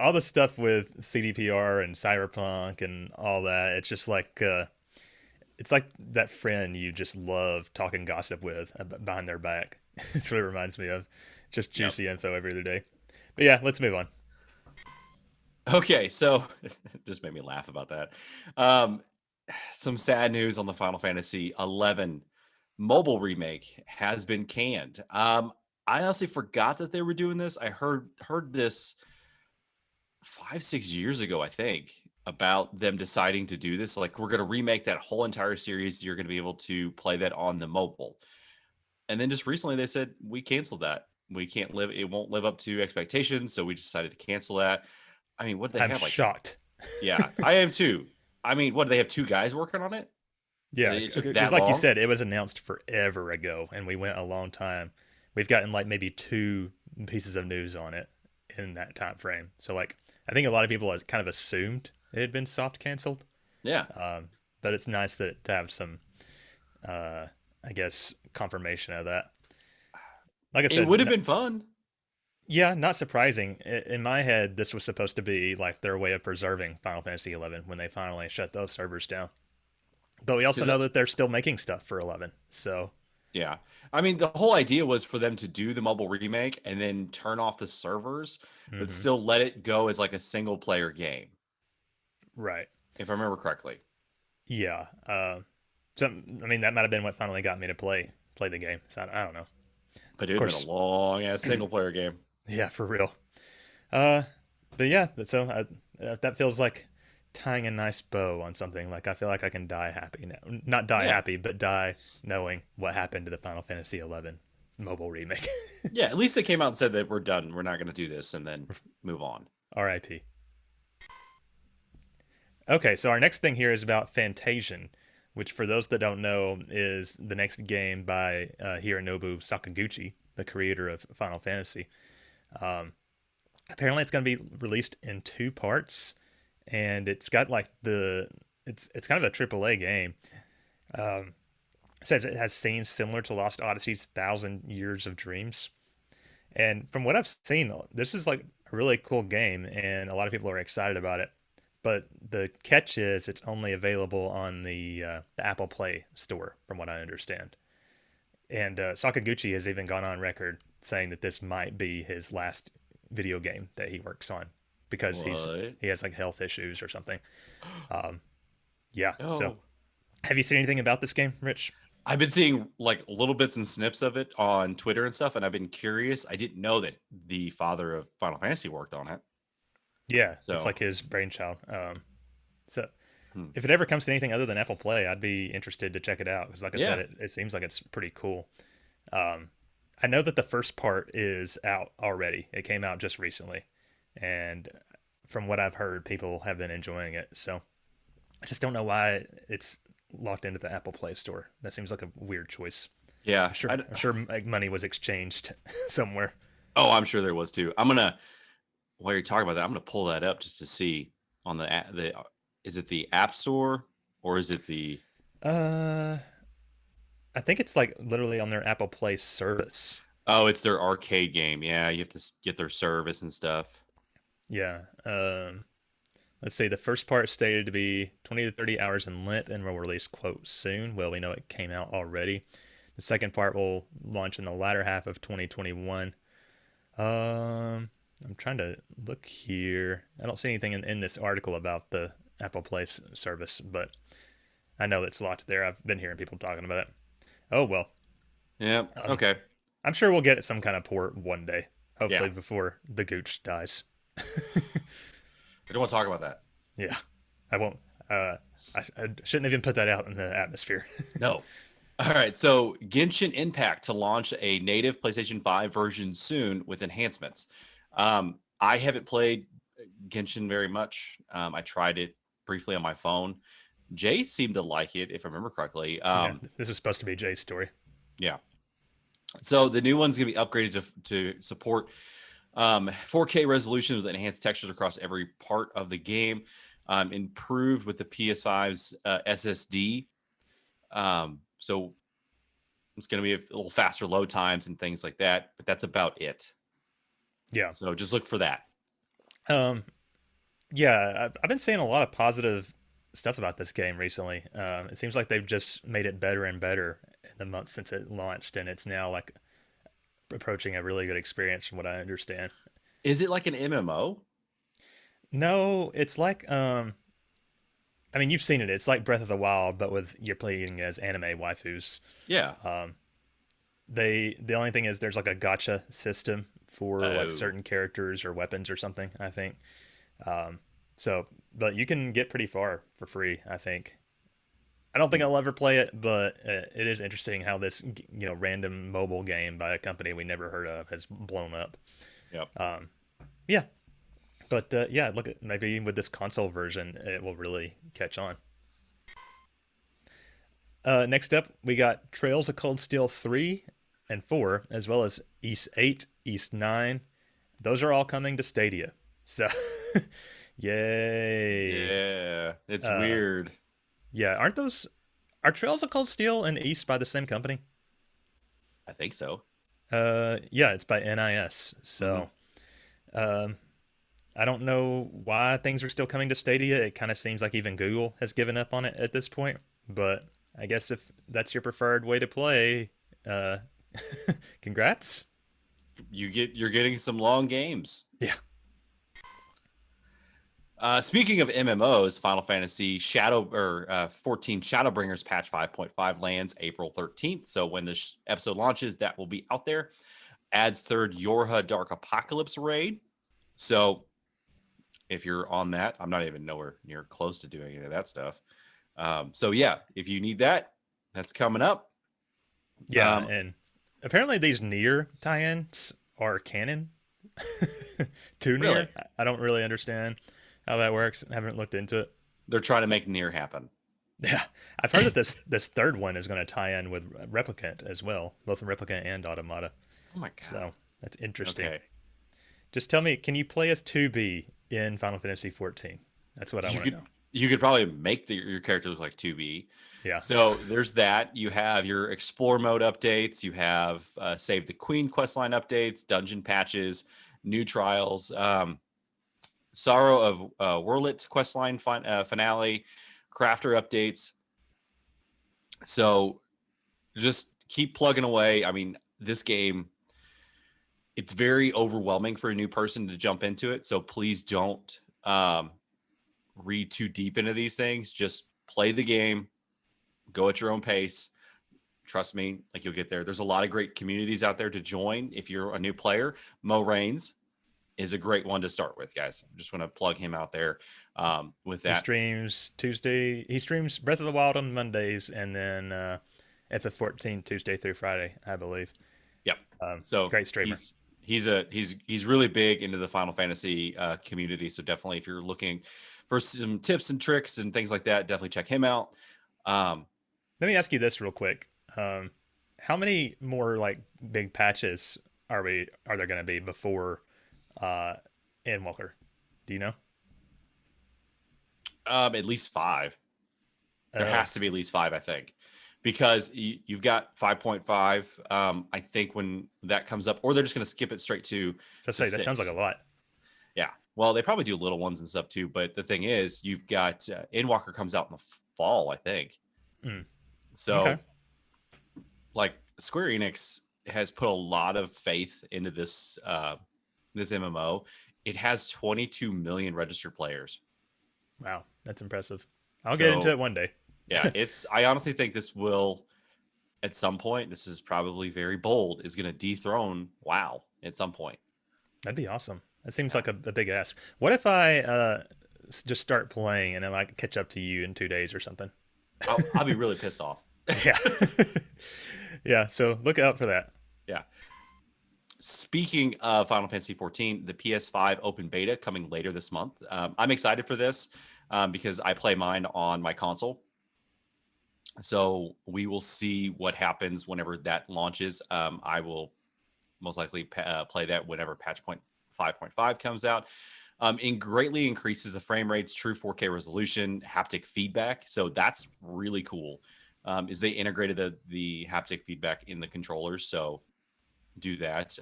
all the stuff with CDPR and Cyberpunk and all that, it's just like it's like that friend you just love talking gossip with behind their back. That's what it reminds me of. Just juicy info every other day. But yeah, let's move on. Okay, so it just made me laugh about that. Some sad news on the Final Fantasy 11 mobile remake has been canned. I honestly forgot that they were doing this. I heard this 5-6 years ago, I think, about them deciding to do this. Like, we're going to remake that whole entire series. You're going to be able to play that on the mobile. And then just recently they said, we canceled that. It won't live up to expectations. So we decided to cancel that. I mean, what do they I'm have? Like, shocked. yeah, I am too. I mean, what do they have? 2 guys working on it? Yeah, It took because that like you long? said, it was announced forever ago, and we went a long time. We've gotten like maybe 2 pieces of news on it in that time frame. So like, I think a lot of people had kind of assumed it had been soft canceled. Yeah. But it's nice to have some, I guess, confirmation of that. Like I said, It would have been fun. yeah, not surprising. In my head, this was supposed to be like their way of preserving Final Fantasy XI when they finally shut those servers down. But we also 'Cause know that they're still making stuff for 11. So Yeah. I mean, the whole idea was for them to do the mobile remake and then turn off the servers, but still let it go as like a single player game, right, if I remember correctly. yeah. I mean, that might have been what finally got me to play the game. So I don't know. But it Of would have been course, a long ass single player game. yeah, for real. Uh, but yeah, so that feels like tying a nice bow on something. Like I feel like I can die happy now. Not die Yeah. happy, but die knowing what happened to the Final Fantasy XI mobile remake. Yeah, at least they came out and said that we're done. We're not going to do this and then move on. R.I.P. Okay, so our next thing here is about Fantasian, which, for those that don't know, is the next game by Hironobu Sakaguchi, the creator of Final Fantasy. Um, Apparently, it's going to be released in two parts, and it's got like it's kind of a AAA game. Um, it says it has scenes similar to Lost Odyssey's Thousand Years of Dreams, and from what I've seen, this is like a really cool game, and a lot of people are excited about it. But the catch is it's only available on the Apple Play store, from what I understand. And Sakaguchi has even gone on record saying that this might be his last video game that he works on because What? he has like health issues or something. Um, yeah. So, Oh. have you seen anything about this game, Rich? I've been seeing like little bits and snips of it on Twitter and stuff, and I've been curious. I didn't know that the father of Final Fantasy worked on it. Yeah, it's So, like his brainchild. So, hmm. if it ever comes to anything other than Apple Play, I'd be interested to check it out because, like I said, Yeah. it seems like it's pretty cool. Um, I know that the first part is out already. It came out just recently, and from what I've heard, people have been enjoying it. So I just don't know why it's locked into the Apple Play Store. That seems like a weird choice. Yeah. I'm sure like money was exchanged somewhere. Oh, I'm sure there was too. I'm gonna while you're talking about that, I'm gonna pull that up just to see on the is it the App Store or is it the Uh, I think it's like literally on their Apple Play service. oh, it's their arcade game. Yeah, you have to get their service and stuff. Yeah. Let's see. The first part stated to be 20 to 30 hours in length and will release, quote, soon. Well, we know it came out already. The second part will launch in the latter half of 2021. I'm trying to look here. I don't see anything in this article about the Apple Play service, but I know it's locked there. I've been hearing people talking about it. Oh, well. Yeah. Um, Okay. I'm sure we'll get some kind of port one day, Yeah. hopefully before the gooch dies. We don't want to talk about that. Yeah, I won't. I shouldn't even put that out in the atmosphere. No. All right. So Genshin Impact to launch a native PlayStation 5 version soon with enhancements. I haven't played Genshin very much. I tried it briefly on my phone. Jay seemed to like it, if I remember correctly. Yeah, this is supposed to be Jay's story. Yeah. So the new one's going to be upgraded to support 4K resolution with enhanced textures across every part of the game. Improved with the PS5's SSD. So it's going to be a little faster load times and things like that, but that's about it. Yeah. So just look for that. Um, yeah, I've been seeing a lot of positive stuff about this game recently. It seems like they've just made it better and better in the months since it launched, and it's now like approaching a really good experience from what I understand. Is it like an MMO? No, it's like I mean, you've seen it. It's like Breath of the Wild, but with you're playing as anime waifus. Yeah. The only thing is there's like a gotcha system for like Oh. certain characters or weapons or something, I think. So, but you can get pretty far for free, I think. I don't think I'll ever play it, but it is interesting how this random mobile game by a company we never heard of has blown up. Yep. Yeah, but yeah, look at maybe with this console version, it will really catch on. Next up, we got Trails of Cold Steel 3 and 4, as well as East 8, East 9. Those are all coming to Stadia. So, yay. Yeah. It's weird. Yeah, are Trails of Cold Steel and East by the same company? I think so. Yeah, it's by NIS. So, I don't know why things are still coming to Stadia. It kind of seems like even Google has given up on it at this point. But I guess if that's your preferred way to play, congrats. You're getting some long games. Yeah. Speaking of MMOs, Final Fantasy 14 Shadowbringers patch 5.5 lands April 13th. So when this episode launches, that will be out there. Adds third Yorha Dark Apocalypse raid. So if you're on that, I'm not even nowhere near close to doing any of that stuff. So yeah, if you need that, that's coming up. Yeah, and apparently these Nier tie-ins are canon to Nier. Really? I don't really understand how that works. I haven't looked into it. They're trying to make Nier happen. Yeah, I've heard that this third one is going to tie in with Replicant as well, both Replicant and Automata. Oh my god! So that's interesting. Okay. Just tell me, can you play as 2B in Final Fantasy 14? That's what I want to know. You could probably make your character look like 2B. Yeah. So there's that. You have your explore mode updates. You have Save the Queen questline updates, dungeon patches, new trials, Sorrow of Werlit questline finale, crafter updates. So just keep plugging away. I mean, this game, it's very overwhelming for a new person to jump into it. So please don't read too deep into these things. Just play the game, go at your own pace. Trust me, like you'll get there. There's a lot of great communities out there to join if you're a new player. Mo Raines is a great one to start with, guys. I just want to plug him out there with that. He streams Tuesday. He streams Breath of the Wild on Mondays, and then FF14 Tuesday through Friday, I believe. Yep. So great streamer. He's really big into the Final Fantasy community. So definitely, if you're looking for some tips and tricks and things like that, definitely check him out. Let me ask you this real quick. How many more like big patches are there going to be before Endwalker? Do you know? At least 5. There has to be at least 5, I think, because you've got 5.5. I think when that comes up, or they're just going to skip it straight to. Just say that sounds like a lot. Yeah. Well, they probably do little ones and stuff too. But the thing is, you've got Endwalker comes out in the fall, I think. So, okay. Like Square Enix has put a lot of faith into this this MMO. It has 22 million registered players. Wow, that's impressive. I'll get into it one day. Yeah, I honestly think this will, at some point, this is probably very bold, is going to dethrone WoW at some point. That'd be awesome. That seems like a big ask. What if I just start playing and then I catch up to you in 2 days or something? I'll be really pissed off. Yeah. Yeah, so look out for that. Yeah. Speaking of Final Fantasy 14, the PS5 open beta coming later this month. I'm excited for this because I play mine on my console. So we will see what happens whenever that launches. I will most likely play that whenever patch point 5.5 comes out. It greatly increases the frame rates, true 4K resolution, haptic feedback. So that's really cool. Is they integrated the haptic feedback in the controllers. So do that.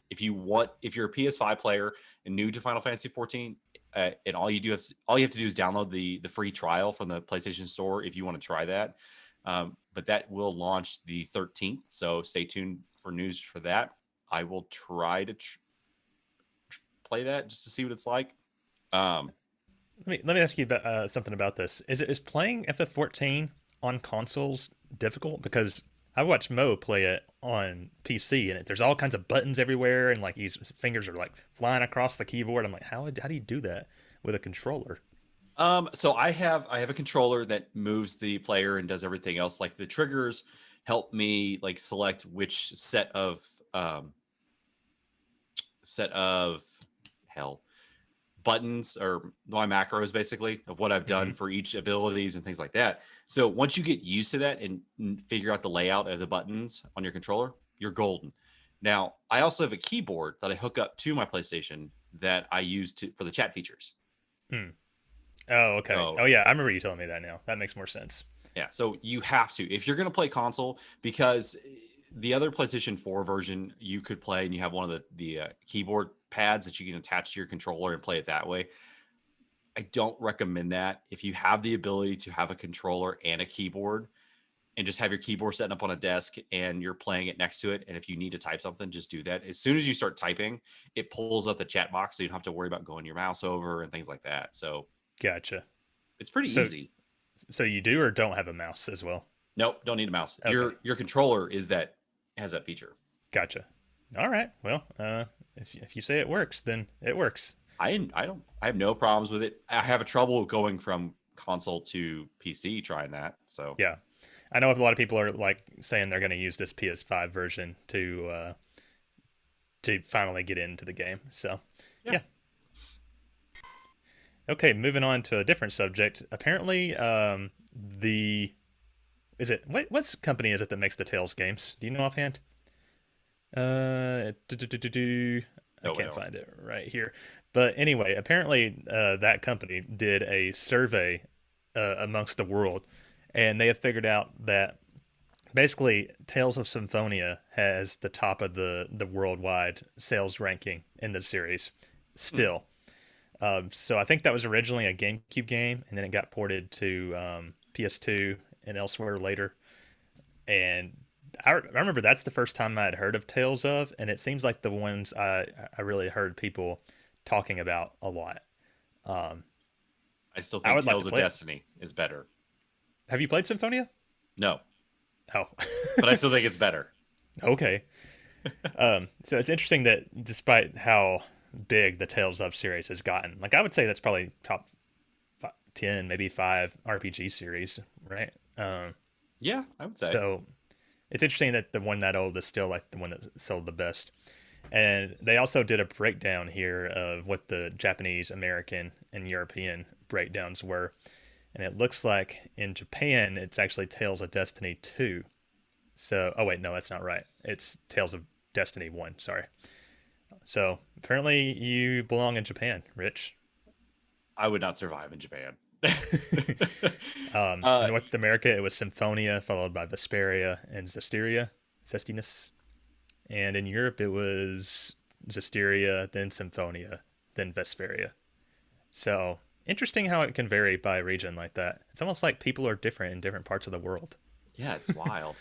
If you're a PS5 player and new to Final Fantasy 14, and all you have to do is download the free trial from the PlayStation Store if you want to try that. But that will launch the 13th. So stay tuned for news for that. I will try to play that just to see what it's like. Let me ask you about, something about this. Is playing FF14 on consoles difficult? Because I watched Mo play it on PC, and there's all kinds of buttons everywhere, and like his fingers are like flying across the keyboard. I'm like, how do you do that with a controller? So I have a controller that moves the player and does everything else. Like the triggers help me like select which set of buttons or my macros basically of what I've done for each abilities and things like that. So once you get used to that and figure out the layout of the buttons on your controller, you're golden. Now, I also have a keyboard that I hook up to my PlayStation that I use for the chat features. Oh, okay. Oh, yeah. I remember you telling me that now. That makes more sense. Yeah. So you have to, if you're going to play console, because the other PlayStation 4 version you could play and you have one of the keyboard pads that you can attach to your controller and play it that way. I don't recommend that. If you have the ability to have a controller and a keyboard, and just have your keyboard setting up on a desk and you're playing it next to it. And if you need to type something, just do that. As soon as you start typing, it pulls up the chat box, so you don't have to worry about going your mouse over and things like that. So Gotcha. it's pretty So easy. so you do or don't have a mouse as well? Nope, don't need a mouse. Okay. Your controller has that feature. Gotcha. All right. Well, if you say it works, then it works. I have no problems with it. I have a trouble going from console to PC trying that. So Yeah. I know a lot of people are like saying they're going to use this PS5 version to finally get into the game. So, yeah. Okay, moving on to a different subject. Apparently, what company is it that makes the Tales games? Do you know offhand? I can't find it right here. But anyway, apparently that company did a survey amongst the world, and they have figured out that basically Tales of Symphonia has the top of the worldwide sales ranking in the series still. So I think that was originally a GameCube game, and then it got ported to PS2 and elsewhere later. And I remember that's the first time I had heard of Tales of, and it seems like the ones I really heard people talking about a lot. I still think Tales of Destiny is better. Have you played Symphonia? No. Oh. But I still think it's better. Okay. So it's interesting that despite how big the Tales of series has gotten, like I would say that's probably top 10, maybe 5 RPG series, right? Yeah, I would say. So it's interesting that the one that old is still like the one that sold the best. And they also did a breakdown here of what the Japanese, American, and European breakdowns were. And it looks like in Japan, it's actually Tales of Destiny 2. So, oh wait, no, that's not right. It's Tales of Destiny 1, sorry. So, apparently you belong in Japan, Rich. I would not survive in Japan. In North America, it was Symphonia, followed by Vesperia and Zestinus. And in Europe, it was Zestiria, then Symphonia, then Vesperia. So, interesting how it can vary by region like that. It's almost like people are different in different parts of the world. Yeah, it's wild.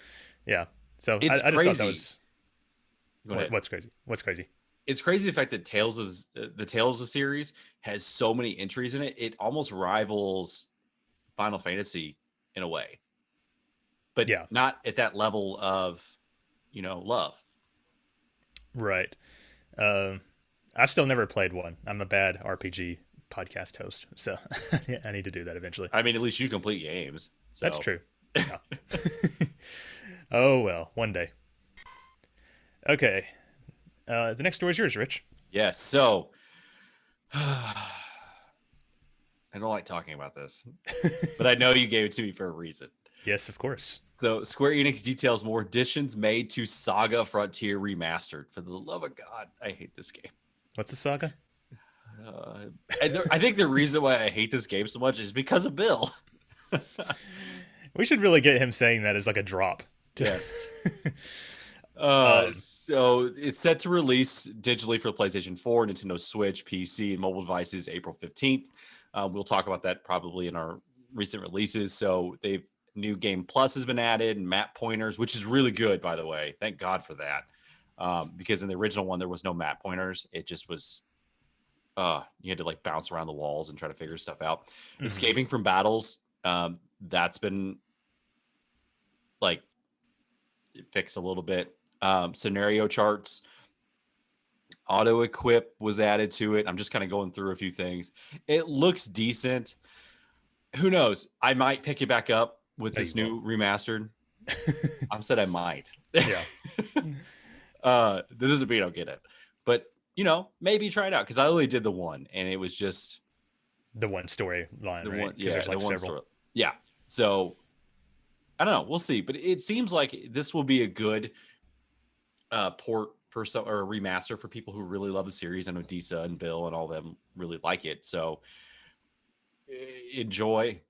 Yeah. So it's I just crazy. thought that was... Go ahead. What's crazy? What's crazy? It's crazy the fact that the Tales of series has so many entries in it. It almost rivals Final Fantasy in a way, but yeah, not at that level of, love. Right. I've still never played one. I'm a bad RPG podcast host, so I need to do that eventually. I mean, at least you complete games. So. That's true. Yeah. Oh well, one day. Okay. The next story is yours, Rich. Yes. So I don't like talking about this, but I know you gave it to me for a reason. Yes, of course. So Square Enix details more additions made to Saga Frontier Remastered. For the love of God, I hate this game. What's the Saga? I think the reason why I hate this game so much is because of Bill. We should really get him saying that as like a drop. Yes. So it's set to release digitally for the PlayStation 4, Nintendo Switch, PC, and mobile devices April 15th. We'll talk about that probably in our recent releases. So new Game Plus has been added and map pointers, which is really good, by the way. Thank God for that. Because in the original one, there was no map pointers. It just was, you had to like bounce around the walls and try to figure stuff out. Mm-hmm. Escaping from battles, that's been like fixed a little bit. Scenario charts, auto equip was added to it. I'm just kind of going through a few things. It looks decent. Who knows? I might pick it back up with this new remastered. I said I might. Yeah. That doesn't mean I'll get it, but maybe try it out because I only did the one, and it was just the one storyline. Right? One, yeah, there's like the one several. story. Yeah. So I don't know. We'll see, but it seems like this will be a good port for or remaster for people who really love the series. I know Disa and Bill and all them really like it. So enjoy,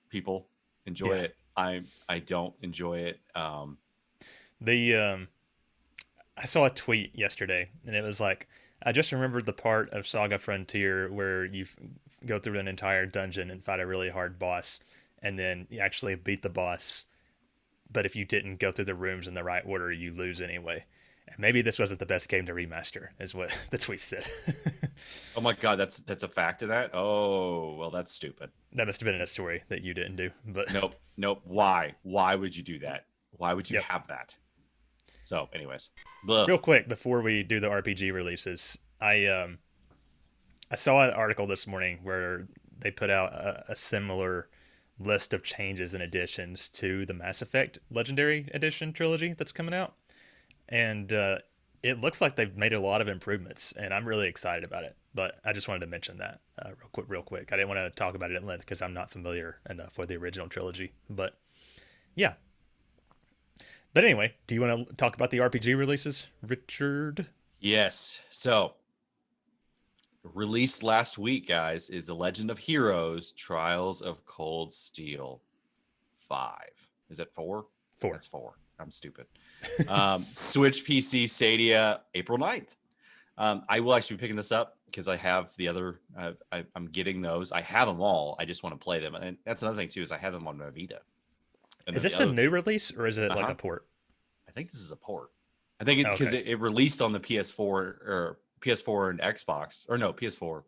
people. Enjoy it. I don't enjoy it. I saw a tweet yesterday, and it was like, I just remembered the part of Saga Frontier where you go through an entire dungeon and fight a really hard boss, and then you actually beat the boss, but if you didn't go through the rooms in the right order, you lose anyway. And maybe this wasn't the best game to remaster, is what the tweet said. Oh my God, that's a fact of that. Oh well, that's stupid. That must have been in a story that you didn't do, but Nope. Why would you do that? Why would you Yep. have that? So, anyways, blah. Real quick before we do the RPG releases, I saw an article this morning where they put out a similar list of changes and additions to the Mass Effect Legendary Edition trilogy that's coming out, and it looks like they've made a lot of improvements, and I'm really excited about it. But I just wanted to mention that real quick. I didn't want to talk about it at length because I'm not familiar enough with the original trilogy. But yeah. But anyway, do you want to talk about the RPG releases, Richard? Yes. So, released last week, guys, is The Legend of Heroes: Trials of Cold Steel 5. Is it 4? 4. That's 4. I'm stupid. Switch, PC, Stadia, April 9th. I will actually be picking this up because I have the other. I'm getting those. I have them all. I just want to play them, and that's another thing too is I have them on my Vita. And Is then this the a other- new release or is it like Uh-huh. a port? I think this is a port. I think because Okay. it released on the PS4 and Xbox, or no, PS4.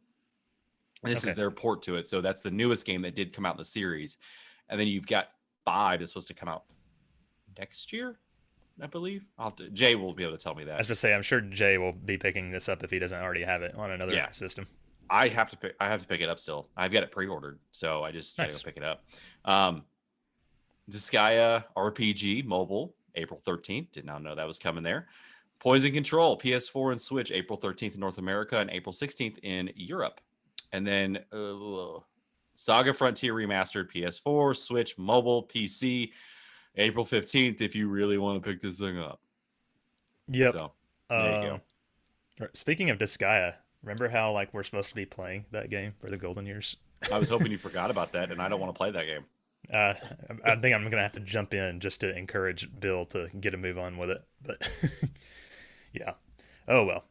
And this is Okay. their port to it. So that's the newest game that did come out in the series. And then you've got 5 that's supposed to come out next year, I believe. Jay will be able to tell me I that. was going to say, I'm sure Jay will be picking this up if he doesn't already have it on another Yeah. system. I have to pick it up still. I've got it pre-ordered, so I just gotta Nice. go pick it up. Disgaea RPG mobile, April 13th. Did not know that was coming there. Poison Control, PS4 and Switch, April 13th in North America and April 16th in Europe. And then Saga Frontier Remastered, PS4, Switch, mobile, PC, April 15th if you really want to pick this thing up. Yep. So there you go. Speaking of Disgaea, remember how like we're supposed to be playing that game for the Golden Years? I was hoping you forgot about that, and I don't want to play that game. I think I'm gonna have to jump in just to encourage Bill to get a move on with it. But yeah. Oh well.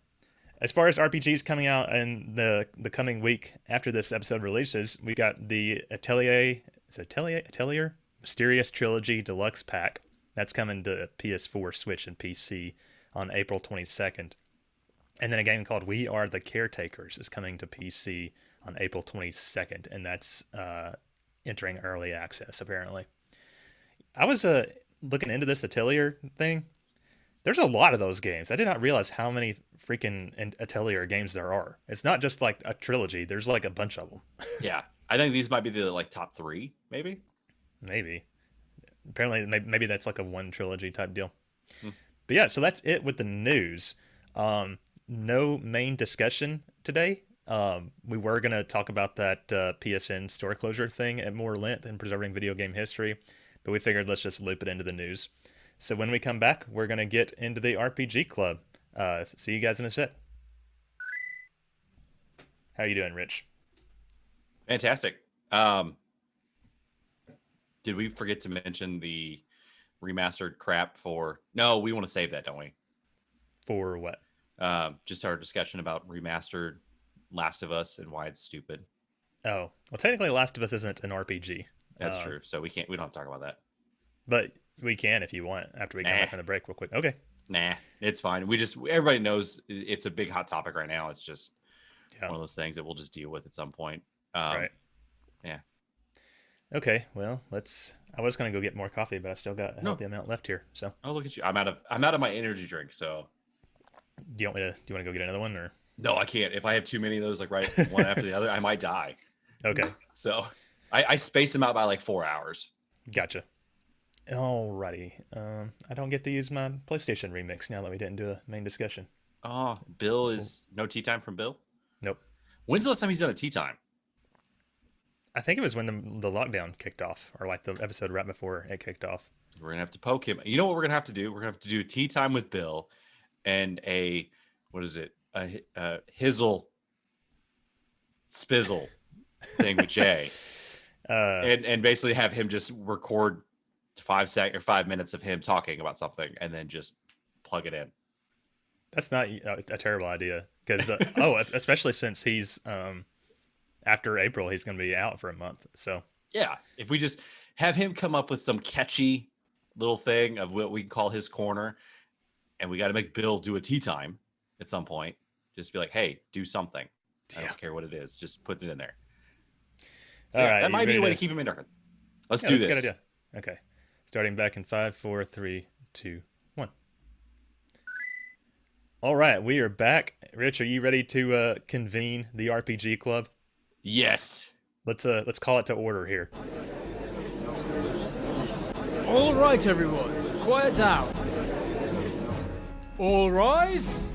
As far as RPGs coming out in the coming week after this episode releases, we got the Atelier Mysterious Trilogy Deluxe Pack. That's coming to PS4, Switch, and PC on April 22nd. And then a game called We Are the Caretakers is coming to PC on April 22nd, and that's entering early access, apparently. I was looking into this Atelier thing. There's a lot of those games. I did not realize how many freaking Atelier games there are. It's not just like a trilogy. There's like a bunch of them. Yeah, I think these might be the like top 3, maybe. Maybe. Apparently, maybe that's like a one trilogy type deal. Hmm. But yeah, so that's it with the news. No main discussion today. We were going to talk about that PSN store closure thing at more length and preserving video game history, but we figured let's just loop it into the news. So when we come back, we're going to get into the RPG club. See you guys in a sec. How you doing, Rich? Fantastic. Did we forget to mention the remastered crap for? No, we want to save that, don't we? For what? Just our discussion about remastered Last of Us and why it's stupid. Oh, well, technically, Last of Us isn't an RPG. That's true. So we don't have to talk about that. But we can if you want after we come back from the break real quick. Okay. Nah, it's fine. Everybody knows it's a big hot topic right now. It's just one of those things that we'll just deal with at some point. Right. Yeah. Okay. Well, I was gonna go get more coffee, but I still got a healthy amount left here. So. Oh, look at you! I'm out of my energy drink. So. Do you want to go get another one or? No, I can't. If I have too many of those, like right one after the other, I might die. Okay. So I space them out by like 4 hours. Gotcha. Alrighty. I don't get to use my PlayStation remix now that we didn't do a main discussion. Oh, Bill is no tea time from Bill? Nope. When's the last time he's done a tea time? I think it was when the lockdown kicked off, or like the episode right before it kicked off. We're gonna have to poke him. You know what we're gonna have to do? We're gonna have to do a tea time with Bill, and a hizzle spizzle thing with Jay, and basically have him just record 5 minutes of him talking about something, and then just plug it in. That's not a terrible idea because especially since he's after April he's going to be out for a month. So yeah, if we just have him come up with some catchy little thing of what we call his corner, and we got to make Bill do a tea time at some point. Just be like, hey, do something. I don't care what it is. Just put it in there. So, All right, that might be a way to keep him interested. Let's do this. Good idea. Okay. Starting back in 5, 4, 3, 2, 1. All right, we are back. Rich, are you ready to convene the RPG club? Yes. Let's call it to order here. All right, everyone, quiet down. All rise.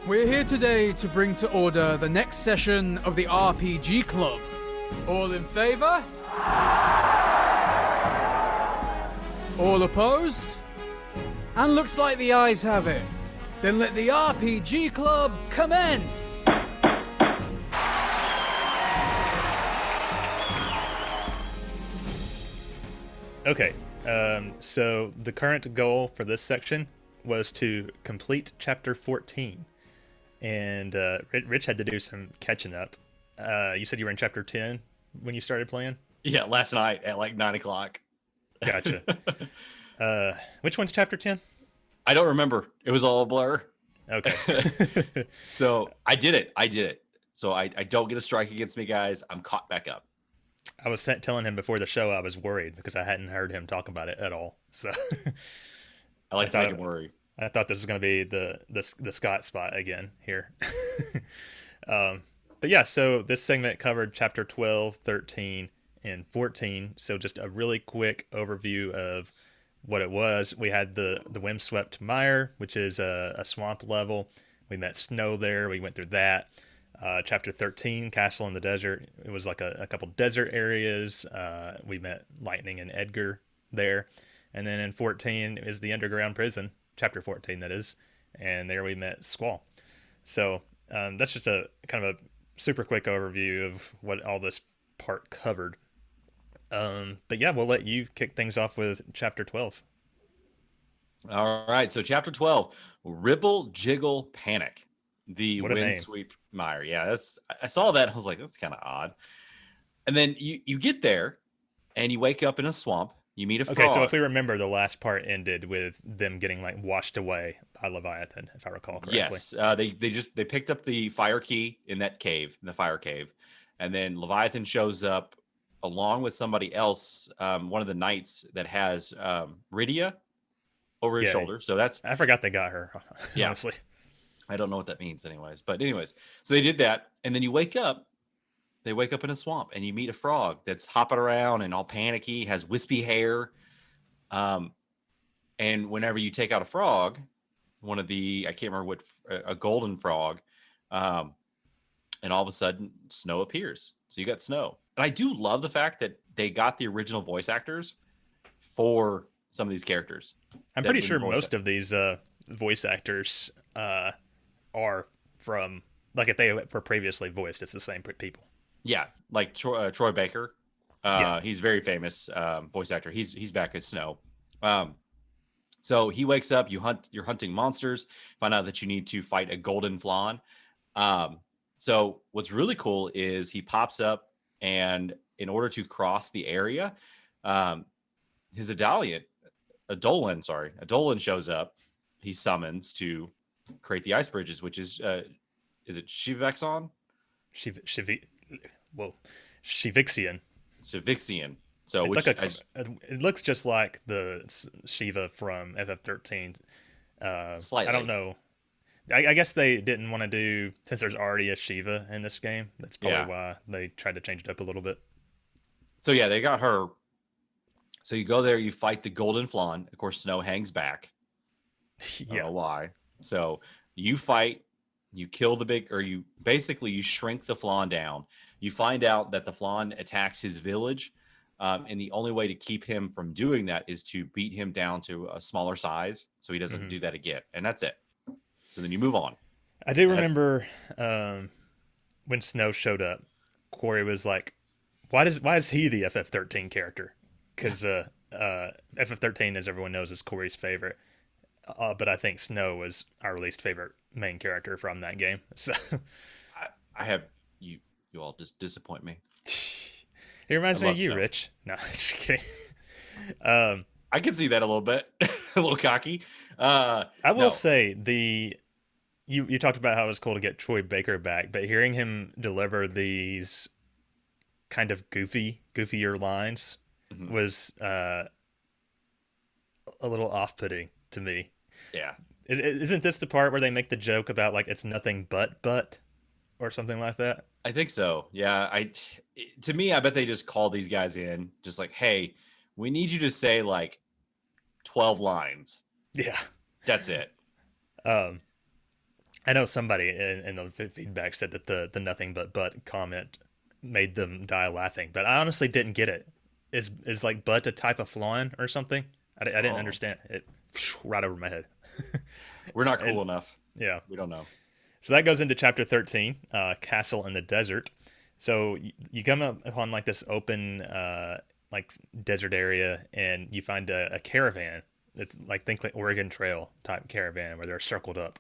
We're here today to bring to order the next session of the RPG Club. All in favor? All opposed? And looks like the ayes have it. Then let the RPG Club commence! Okay, so the current goal for this section was to complete Chapter 14. And Rich had to do some catching up. You said you were in Chapter 10 when you started playing? Yeah, last night at like 9 o'clock. Gotcha. Which one's Chapter 10? I don't remember. It was all a blur. Okay. So I did it. So I don't get a strike against me, guys. I'm caught back up. I was telling him before the show I was worried because I hadn't heard him talk about it at all. So I like to make him worry. I thought this was going to be the Scott spot again here. But yeah, so this segment covered Chapter 12, 13, and 14. So just a really quick overview of what it was. We had the Windswept Mire, which is a swamp level. We met Snow there. We went through that. Chapter 13, Castle in the Desert. It was like a couple desert areas. We met Lightning and Edgar there. And then in 14 is the underground prison. Chapter 14, that is. And there we met Squall. So that's just a kind of a super quick overview of what all this part covered. But yeah, we'll let you kick things off with Chapter 12. All right. So Chapter 12, Ribble, Jiggle, Panic. The Windsweep Mire. Yeah, I saw that. I was like, that's kind of odd. And then you get there and you wake up in a swamp. You meet a frog. Okay, so if we remember, the last part ended with them getting like washed away by Leviathan, if I recall correctly. Yes, they picked up the fire key in that cave, in the fire cave, and then Leviathan shows up along with somebody else, one of the knights that has Rydia over his shoulder. So I forgot they got her. Yeah. Honestly, I don't know what that means, but anyways, so they did that, and then you wake up. They wake up in a swamp, and you meet a frog that's hopping around and all panicky, has wispy hair. And whenever you take out a frog, one of the, I can't remember what, a golden frog, and all of a sudden Snow appears. So you got Snow. And I do love the fact that they got the original voice actors for some of these characters. I'm pretty sure most of these voice actors are from, like, if they were previously voiced, it's the same people. Yeah, like Troy Baker. He's very famous voice actor. He's back as Snow. So he wakes up. You're hunting monsters. Find out that you need to fight a golden flan. So what's really cool is he pops up, and in order to cross the area, his Edolan shows up. He summons to create the ice bridges, which is it Shivexon? Shivixian. So it's it looks just like the Shiva from FF13. Slightly. I don't know. I guess they didn't want to do, since there's already a Shiva in this game. That's probably why they tried to change it up a little bit. So yeah, they got her. So you go there, you fight the golden flan. Of course, Snow hangs back. I don't know why. So you fight. You kill you shrink the flan down. You find out that the flan attacks his village. And the only way to keep him from doing that is to beat him down to a smaller size so he doesn't do that again. And that's it. So then you move on. I do remember when Snow showed up, Corey was like, why is he the FF13 character? Because FF13, as everyone knows, is Corey's favorite. But I think Snow was our least favorite main character from that game. So I have you all just disappoint me. He reminds me of you, Snow. Rich. No, just kidding. I can see that a little bit, a little cocky. I will No, say you talked about how it was cool to get Troy Baker back, but hearing him deliver these kind of goofier lines Mhm. was a little off-putting to me. Yeah, Isn't this the part where they make the joke about like it's nothing but or something like that? I think so. Yeah, to me, I bet they just called these guys in, just like, hey, we need you to say like 12 lines. Yeah. That's it. Um, I know somebody in the feedback said that the nothing but comment made them die laughing, but I honestly didn't get it. Is like but a type of flawn or something? I didn't Oh, understand it right over my head. we're not And cool enough. yeah, We don't know. so that goes into chapter 13, Castle in the Desert. So you come up upon like this open like desert area, and you find a caravan. It's like think like Oregon Trail type caravan where they're circled up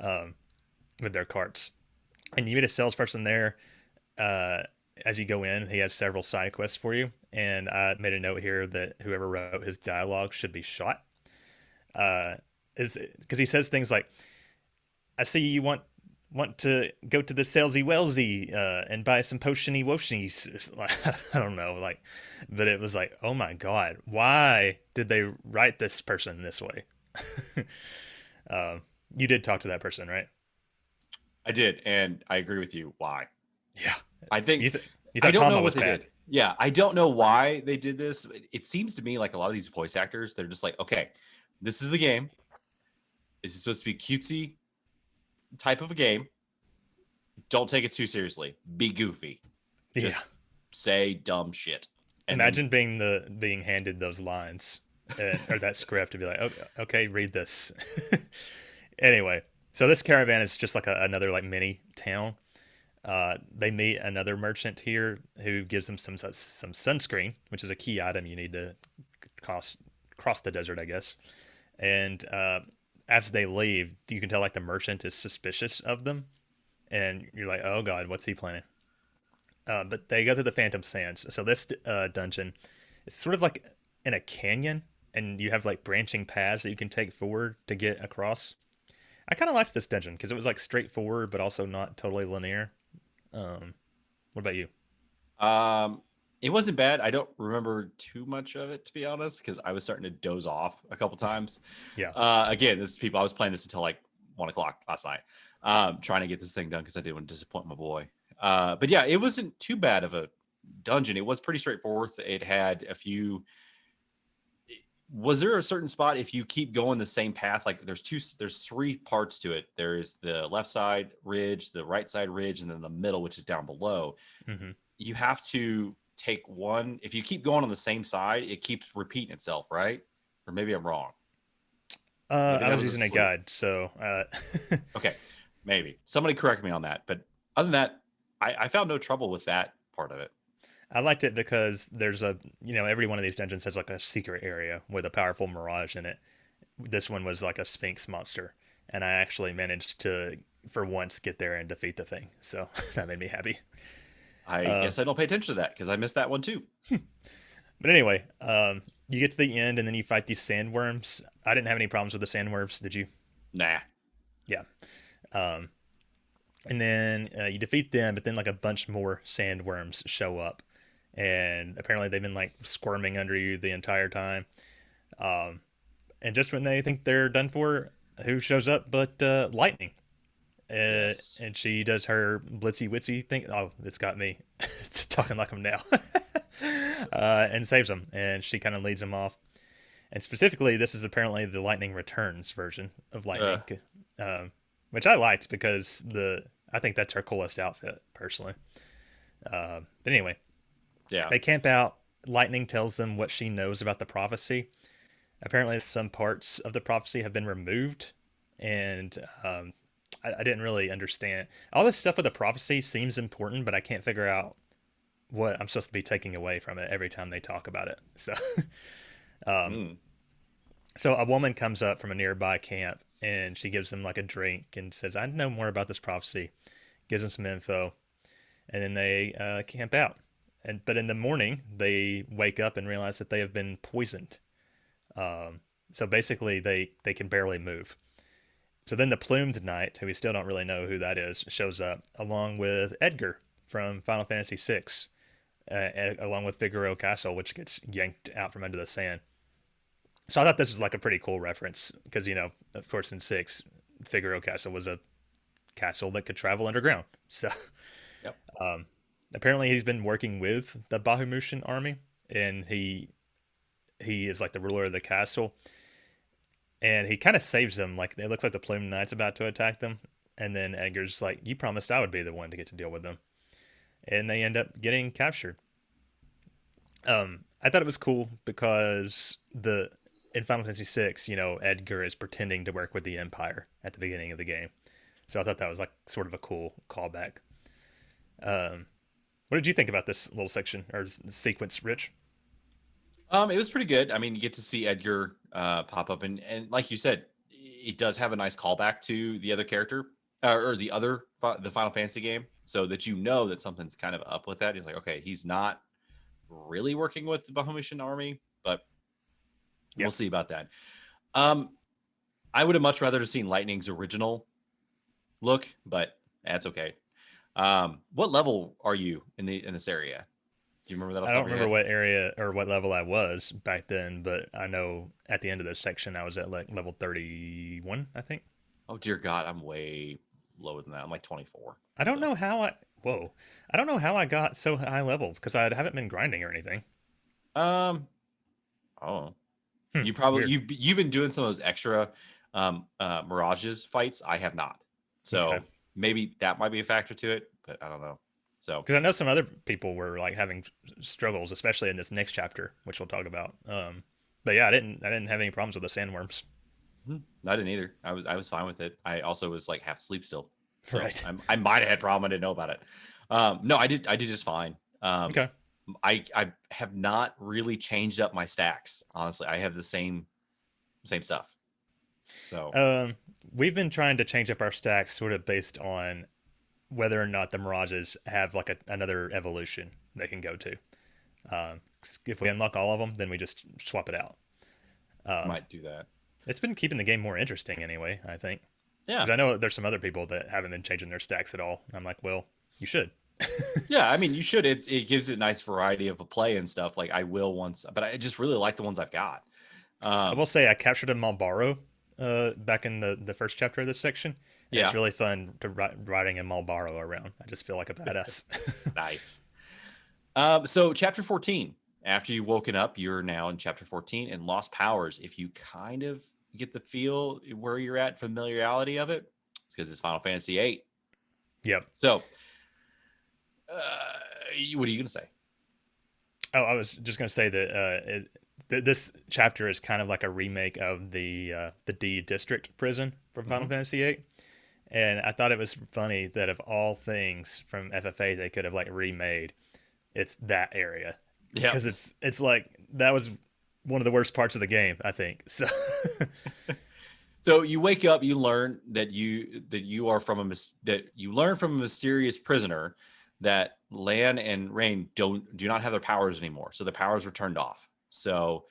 um, with their carts. And you meet a salesperson there. Uh, as you go in, he has several side quests for you. And I made a note here that whoever wrote his dialogue should be shot. Uh, is because he says things like, "I see you want to go to the salesy wellsy and buy some potiony wotionies." I don't know, like, but it was like, oh my god, why did they write this person this way? um, you did talk to that person, right? I did, and I agree with you. Why? Yeah. I think You I thought don't know Kama what was they bad? did. Yeah, I don't know why they did this. It seems to me like a lot of these voice actors, they're just like, okay, this is the game. This is supposed to be cutesy type of a game. Don't take it too seriously. Be goofy. Yeah. Just say dumb shit. And then Imagine being handed those lines or that script to be like, okay, okay, read this. Anyway, so this caravan is just like another like mini town. They meet another merchant here who gives them some sunscreen, which is a key item you need to cross the desert, I guess. And as they leave, you can tell like the merchant is suspicious of them, and you're like, oh god, what's he planning? But they go to the Phantom Sands. So this dungeon, it's sort of like in a canyon, and you have like branching paths that you can take forward to get across. I kind of liked this dungeon because it was like straightforward, but also not totally linear. What about you? um it wasn't bad. I don't remember too much of it, to be honest, because I was starting to doze off a couple times. Yeah. Again, this is people I was playing this until like 1 o'clock last night. Trying to get this thing done because I didn't want to disappoint my boy. But yeah, it wasn't too bad of a dungeon. It was pretty straightforward. It had a few. Was there a certain spot if you keep going the same path? Like there's three parts to it. There's the left side ridge, the right side ridge, and then the middle, which is down below. Mm-hmm. You have to take one. If you keep going on the same side, it keeps repeating itself, right? Or maybe I'm wrong. Maybe I that was was using a asleep. guide, so Okay, maybe somebody correct me on that. But other than that, I found no trouble with that part of it. I liked it because there's every one of these dungeons has like a secret area with a powerful mirage in it. This one was like a Sphinx monster, and I actually managed to, for once, get there and defeat the thing. So that made me happy. I Uh, guess I don't pay attention to that because I missed that one too. but anyway, you get to the end, and then you fight these sandworms. I didn't have any problems with the sandworms. Did you? Nah. Yeah. Um, and then you defeat them, but then like a bunch more sandworms show up, and apparently they've been like squirming under you the entire time. Um, and just when they think they're done for, who shows up but Lightning? Yes. And she does her blitzy witsy thing. Oh, it's got me. It's talking like I'm now. And saves them, and she kind of leads them off. And specifically, this is apparently the Lightning Returns version of Lightning, which I liked because I think that's her coolest outfit personally. But anyway, Yeah. they camp out. Lightning tells them what she knows about the prophecy. Apparently, some parts of the prophecy have been removed, and I didn't really understand. All this stuff with the prophecy seems important, but I can't figure out what I'm supposed to be taking away from it every time they talk about it. So, Mm. so a woman comes up from a nearby camp, and she gives them like a drink and says, "I know more about this prophecy." Gives them some info, and then they camp out. but in the morning they wake up and realize that they have been poisoned. So basically they can barely move. So then the plumed knight, who we still don't really know who that is, shows up along with Edgar from Final Fantasy VI, along with Figaro Castle, which gets yanked out from under the sand. So I thought this was like a pretty cool reference because, of course, in 6, Figaro Castle was a castle that could travel underground. So Yep. apparently he's been working with the Bahamutian army, and he is like the ruler of the castle. And he kind of saves them. Like, it looks like the Plume Knight's about to attack them. And then Edgar's like, you promised I would be the one to get to deal with them. And they end up getting captured. I thought it was cool because in Final Fantasy VI, Edgar is pretending to work with the Empire at the beginning of the game. So I thought that was like sort of a cool callback. What did you think about this little section or sequence, Rich? It was pretty good. I mean, you get to see Edgar pop up, and like you said, it does have a nice callback to the other character or the Final Fantasy game, so that that something's kind of up with that. He's like, okay, he's not really working with the Bahamutian army, but we'll see about that. I would have much rather have seen Lightning's original look, but that's okay. What level are you in this area? Do you remember that? I don't remember what area or what level I was back then, but I know at the end of this section I was at like level 31, I think. Oh dear God, I'm way lower than that. I'm like 24. I don't know how I don't know how I got so high level because I haven't been grinding or anything. You probably you've been doing some of those extra Mirages fights. I have not, so maybe that might be a factor to it, but I don't know. So, because I know some other people were like having struggles, especially in this next chapter, which we'll talk about. But yeah, I didn't have any problems with the sandworms. I didn't either. I was fine with it. I also was like half asleep still. So right. I might have had a problem. I didn't know about it. No, I did just fine. Okay. I have not really changed up my stacks. Honestly, I have the same stuff. So we've been trying to change up our stacks sort of based on whether or not the Mirages have like another evolution they can go to. If we unlock all of them, then we just swap it out. Might do that. It's been keeping the game more interesting anyway, I think. Yeah. Because I know there's some other people that haven't been changing their stacks at all. I'm like, well, you should. Yeah, I mean, you should. It gives it a nice variety of a play and stuff. Like I will once, but I just really like the ones I've got. I will say I captured a Malboro back in the first chapter of this section. Yeah. It's really fun to riding a Malboro around. I just feel like a badass. Nice. So chapter 14, after you've woken up, you're now in chapter 14 and lost powers. If you kind of get the feel where you're at, familiarity of it, it's because it's Final Fantasy VIII. Yep. So what are you going to say? Oh, I was just going to say that this chapter is kind of like a remake of the D District prison from Final Fantasy VIII. And I thought it was funny that of all things from FFA they could have like remade, it's that area. Yeah. Because it's like that was one of the worst parts of the game, I think. So So you wake up, you learn that you are from a mysterious prisoner that Lan and Rain do not have their powers anymore. So the powers were turned off. So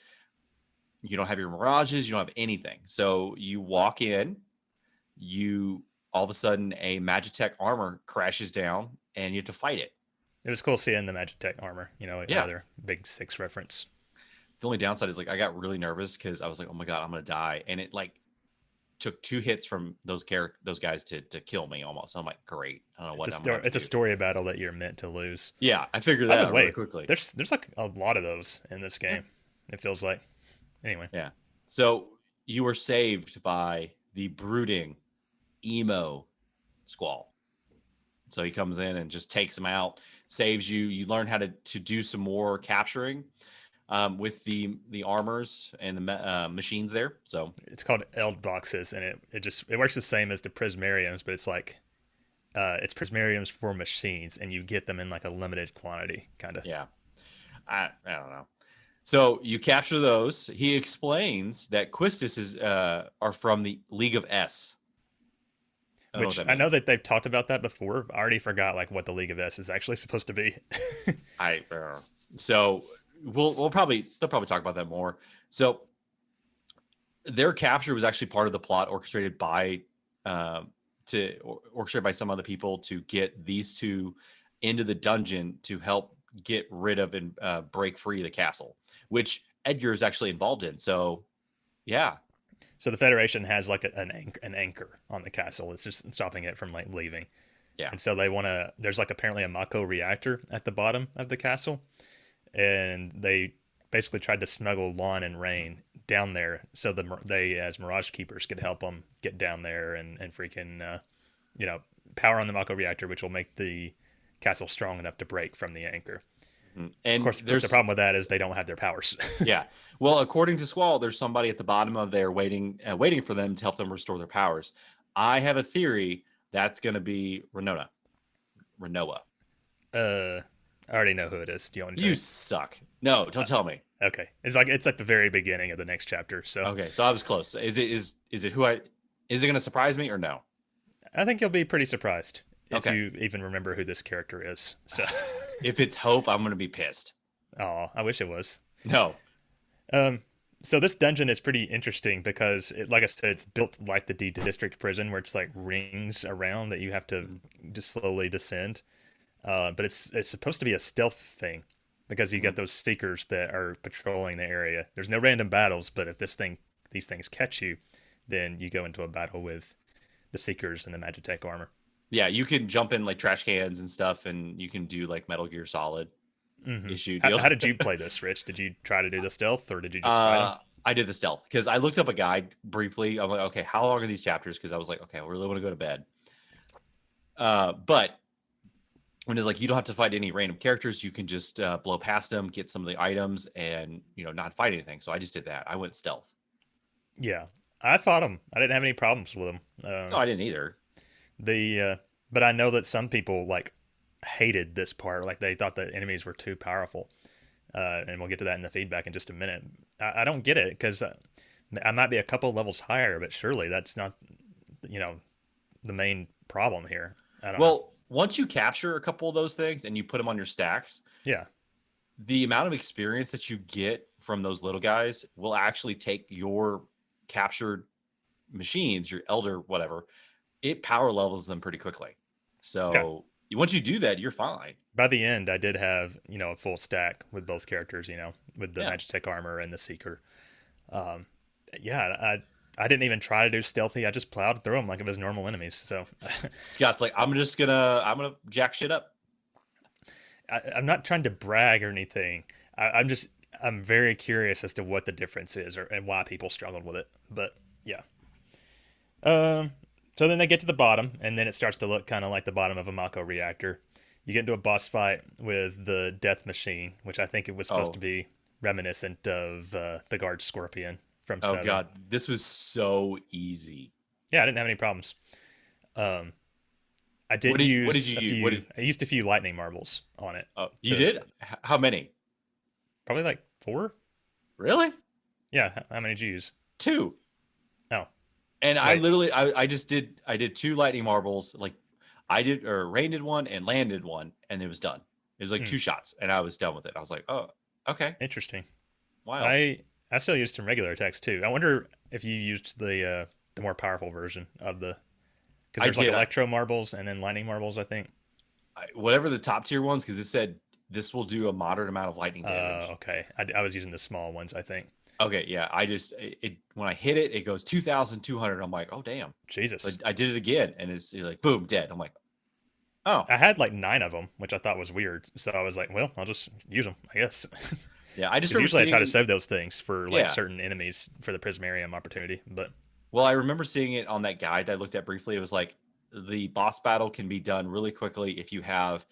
you don't have your Mirages, you don't have anything. So you walk in, all of a sudden a Magitech armor crashes down and you have to fight it. It was cool seeing the Magitech armor, another big 6 reference. The only downside is like I got really nervous because I was like, oh my God, I'm gonna die. And it like took 2 hits from those guys to kill me almost. I'm like, great. I don't know what it's a story battle that you're meant to lose. Yeah, I figured that out really quickly. There's like a lot of those in this game. Yeah. It feels like. Anyway. Yeah. So you were saved by the brooding emo Squall. So he comes in and just takes him out, saves you. You learn how to do some more capturing with the armors and the machines there. So it's called Eld boxes, and it works the same as the Prismariums, but it's like it's Prismariums for machines, and you get them in like a limited quantity, kind of. Yeah, I don't know. So you capture those. He explains that Quistis are from the League of S. I don't know what Which that I know means. that they've talked about that before. I already forgot like what the League of S is actually supposed to be. I so we'll probably they'll probably talk about that more. So their capture was actually part of the plot orchestrated by orchestrated by some other people to get these two into the dungeon to help get rid of and break free the castle, which Edgar is actually involved in. So yeah, So the Federation has like an anchor on the castle. It's just stopping it from like leaving. yeah. And so they want to. There's like apparently a Mako reactor at the bottom of the castle, and they basically tried to smuggle Lon and Rain down there so they as Mirage Keepers could help them get down there and freaking you know power on the Mako reactor, which will make the castle strong enough to break from the anchor. Of And course, the problem with that is they don't have their powers. yeah. Well, according to Squall, there's somebody at the bottom of there waiting for them to help them restore their powers. I have a theory that's going to be Renoa. I already know who it is. Do you want to? You suck. No, don't tell me. Okay, it's like the very beginning of the next chapter. So Okay, so I was close. Is it who I? Is it going to surprise me or no? I think you'll be pretty surprised if Okay. you even remember who this character is. So, If it's Hope, I'm going to be pissed. oh, I wish it was. No. So this dungeon is pretty interesting because, like I said, it's built like the D District prison, where it's like rings around that you have to just slowly descend. But it's supposed to be a stealth thing because you get those seekers that are patrolling the area. There's no random battles, but if these things catch you, then you go into a battle with the seekers and the Magitech armor. Yeah, you can jump in like trash cans and stuff, and you can do like Metal Gear Solid issue deals. How did you play this, Rich? Did you try to do the stealth, or did you just fight 'em? I did the stealth because I looked up a guide briefly. I'm like, okay, how long are these chapters? Because I was like, okay, I really want to go to bed. But when it's like you don't have to fight any random characters, you can just blow past them, get some of the items, and not fight anything. So I just did that. I went stealth. Yeah, I fought him. I didn't have any problems with him. No, I didn't either. But I know that some people like hated this part. Like they thought the enemies were too powerful. And we'll get to that in the feedback in just a minute. I don't get it because I might be a couple levels higher, but surely that's not, the main problem here. I don't know. Well, once you capture a couple of those things and you put them on your stacks, Yeah, the amount of experience that you get from those little guys will actually take your captured machines, your elder, whatever, it power levels them pretty quickly. So once you do that, you're fine. by the end, I did have a full stack with both characters. With the Yeah. Magitech armor and the Seeker. Yeah, I didn't even try to do stealthy. I just plowed through them like it was normal enemies. So Scott's like, I'm gonna jack shit up. I'm not trying to brag or anything. I'm very curious as to what the difference is and why people struggled with it. But yeah. So then they get to the bottom, and then it starts to look kind of like the bottom of a Mako reactor. You get into a boss fight with the Death Machine, which I think it was supposed to be reminiscent of the Guard Scorpion from Oh 7. god, this was so easy. Yeah, I didn't have any problems. I did What did you use? I used a few lightning marbles on it. Oh, you did? How many? Probably like 4. Really? Yeah, how many did you use? 2. Oh, And I Wait. literally, I did 2 lightning marbles. Like Rain did one and Land did one, and it was done. It was like 2 shots, and I was done with it. I was like, oh, okay, interesting. wow. I still used some regular attacks too. I wonder if you used the more powerful version of the, because I there's like did. electro marbles and then lightning marbles, I think. Whatever the top tier ones, because it said this will do a moderate amount of lightning damage. Okay. I was using the small ones, I think. Okay, yeah. When I hit it, it goes 2,200. I'm like, oh damn. Jesus. So I did it again, and it's like boom, dead. I'm like, oh I had like 9 of them, which I thought was weird. So I was like, well, I'll just use them, I guess. yeah. I just 'Cause remember usually I try to seeing- save those things for like Yeah. certain enemies for the Prismarium opportunity. But Well, I remember seeing it on that guide I looked at briefly. It was like the boss battle can be done really quickly if you have,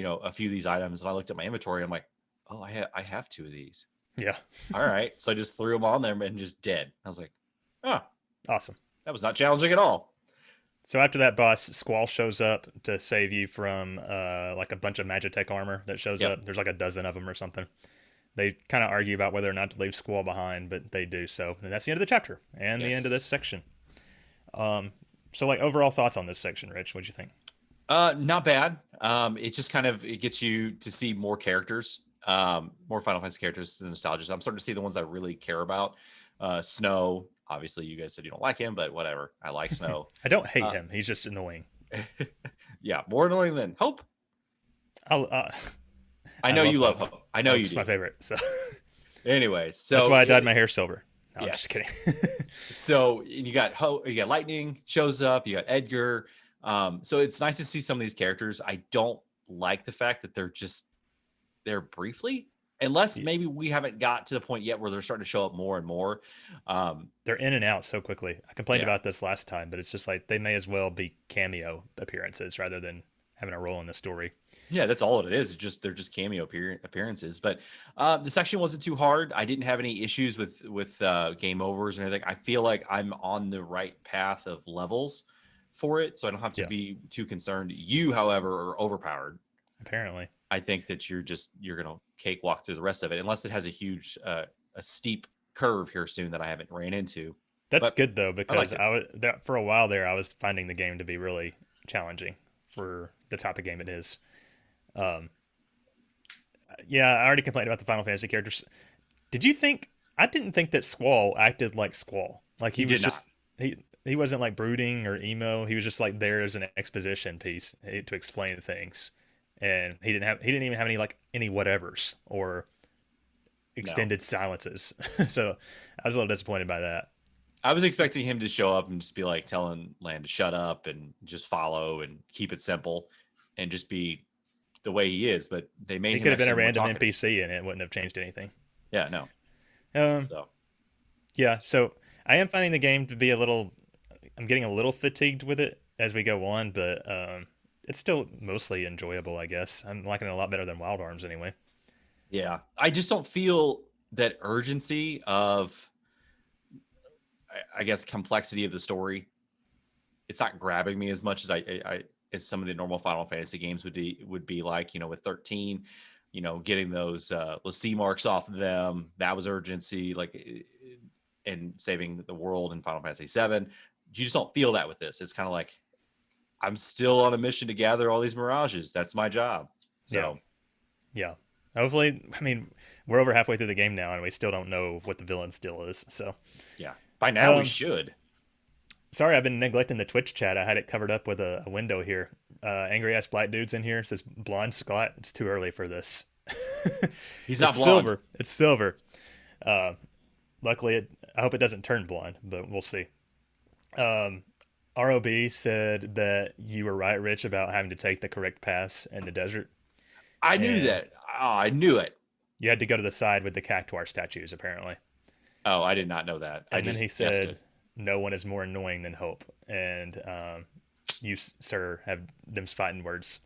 a few of these items. And I looked at my inventory. I'm like, oh, I have 2 of these. yeah, All right. So I just threw them on there and just dead. I was like, oh, awesome. that was not challenging at all. So after that boss, Squall shows up to save you from like a bunch of Magitech armor that shows Yep. up. There's like a dozen of them or something. They kind of argue about whether or not to leave Squall behind, but they do so. And that's the end of the chapter and the end of Yes. this section. So, like, overall thoughts on this section, Rich? What'd you think? Not bad. It just kind of it gets you to see more characters, more Final Fantasy characters. The nostalgia. I'm starting to see the ones I really care about. Snow. Obviously, you guys said you don't like him, but whatever. I like Snow. I don't hate him. He's just annoying. Yeah, more annoying than Hope. I'll, I know you love Hope. I know you Hope's do. my favorite. So anyways, so that's why I dyed my hair silver. No, I'm yes. just kidding. So you got Hope, you got Lightning shows up, you got Edgar. So it's nice to see some of these characters. I don't like the fact that they're just there briefly, unless maybe we haven't got to the point yet where they're starting to show up more and more. They're in and out so quickly. I complained about this last time, but it's just like they may as well be cameo appearances rather than having a role in the story. Yeah, that's all it is. Just they're just cameo appearances. But the section wasn't too hard. I didn't have any issues with game overs and everything. I feel like I'm on the right path of levels for it, so I don't have to be too concerned. You, however, are overpowered. Apparently, I think that you're gonna cakewalk through the rest of it, unless it has a huge, a steep curve here soon that I haven't ran into. That's good though, because I was for a while there. I was finding the game to be really challenging for the type of game it is. Yeah, I already complained about the Final Fantasy characters. Did you think? I didn't think that Squall acted like Squall. Like he was just he wasn't like brooding or emo. He was just like there as an exposition piece to explain things, and he didn't even have any whatevers or extended silences. So I was a little disappointed by that. I was expecting him to show up and just be like telling Lan to shut up and just follow and keep it simple and just be the way he is, but they made him could have been a random talkative. NPC and it wouldn't have changed anything. Yeah, no. So I am finding the game to be I'm getting a little fatigued with it as we go on, but it's still mostly enjoyable, I guess. I'm liking it a lot better than Wild Arms anyway. Yeah, I just don't feel that urgency of, I guess, complexity of the story. It's not grabbing me as much as as some of the normal Final Fantasy games would be like, with 13, getting those C marks off of them. That was urgency, and saving the world in Final Fantasy VII. You just don't feel that with this. It's kind of like, I'm still on a mission to gather all these mirages. That's my job. So, yeah. Hopefully, I mean, we're over halfway through the game now, and we still don't know what the villain still is. So, yeah, by now we should. Sorry, I've been neglecting the Twitch chat. I had it covered up with a window here. Angry ass black dude's in here. It says blonde Scott. It's too early for this. He's not blonde. Silver. It's silver. Luckily, I hope it doesn't turn blonde, but we'll see. ROB said that you were right, Rich, about having to take the correct pass in the desert. I knew that. Oh, I knew it. You had to go to the side with the cactuar statues, apparently. Oh, I did not know that. And then he said, no one is more annoying than Hope. And you, sir, have them's fighting words.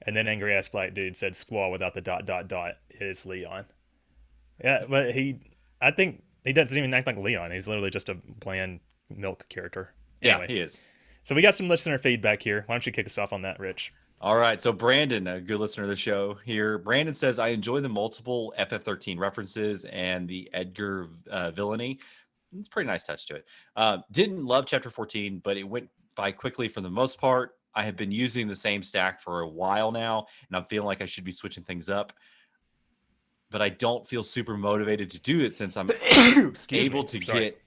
And then Angry Ass Black Dude said, Squall without the ... is Leon. Yeah, but I think he doesn't even act like Leon. He's literally just a bland milk character. Anyway, yeah, he is. So we got some listener feedback here. Why don't you kick us off on that, Rich? All right. So Brandon, a good listener of the show here. Brandon says, I enjoy the multiple FF13 references and the Edgar villainy. It's a pretty nice touch to it. Didn't love Chapter 14, but it went by quickly for the most part. I have been using the same stack for a while now, and I'm feeling like I should be switching things up. But I don't feel super motivated to do it since I'm able to get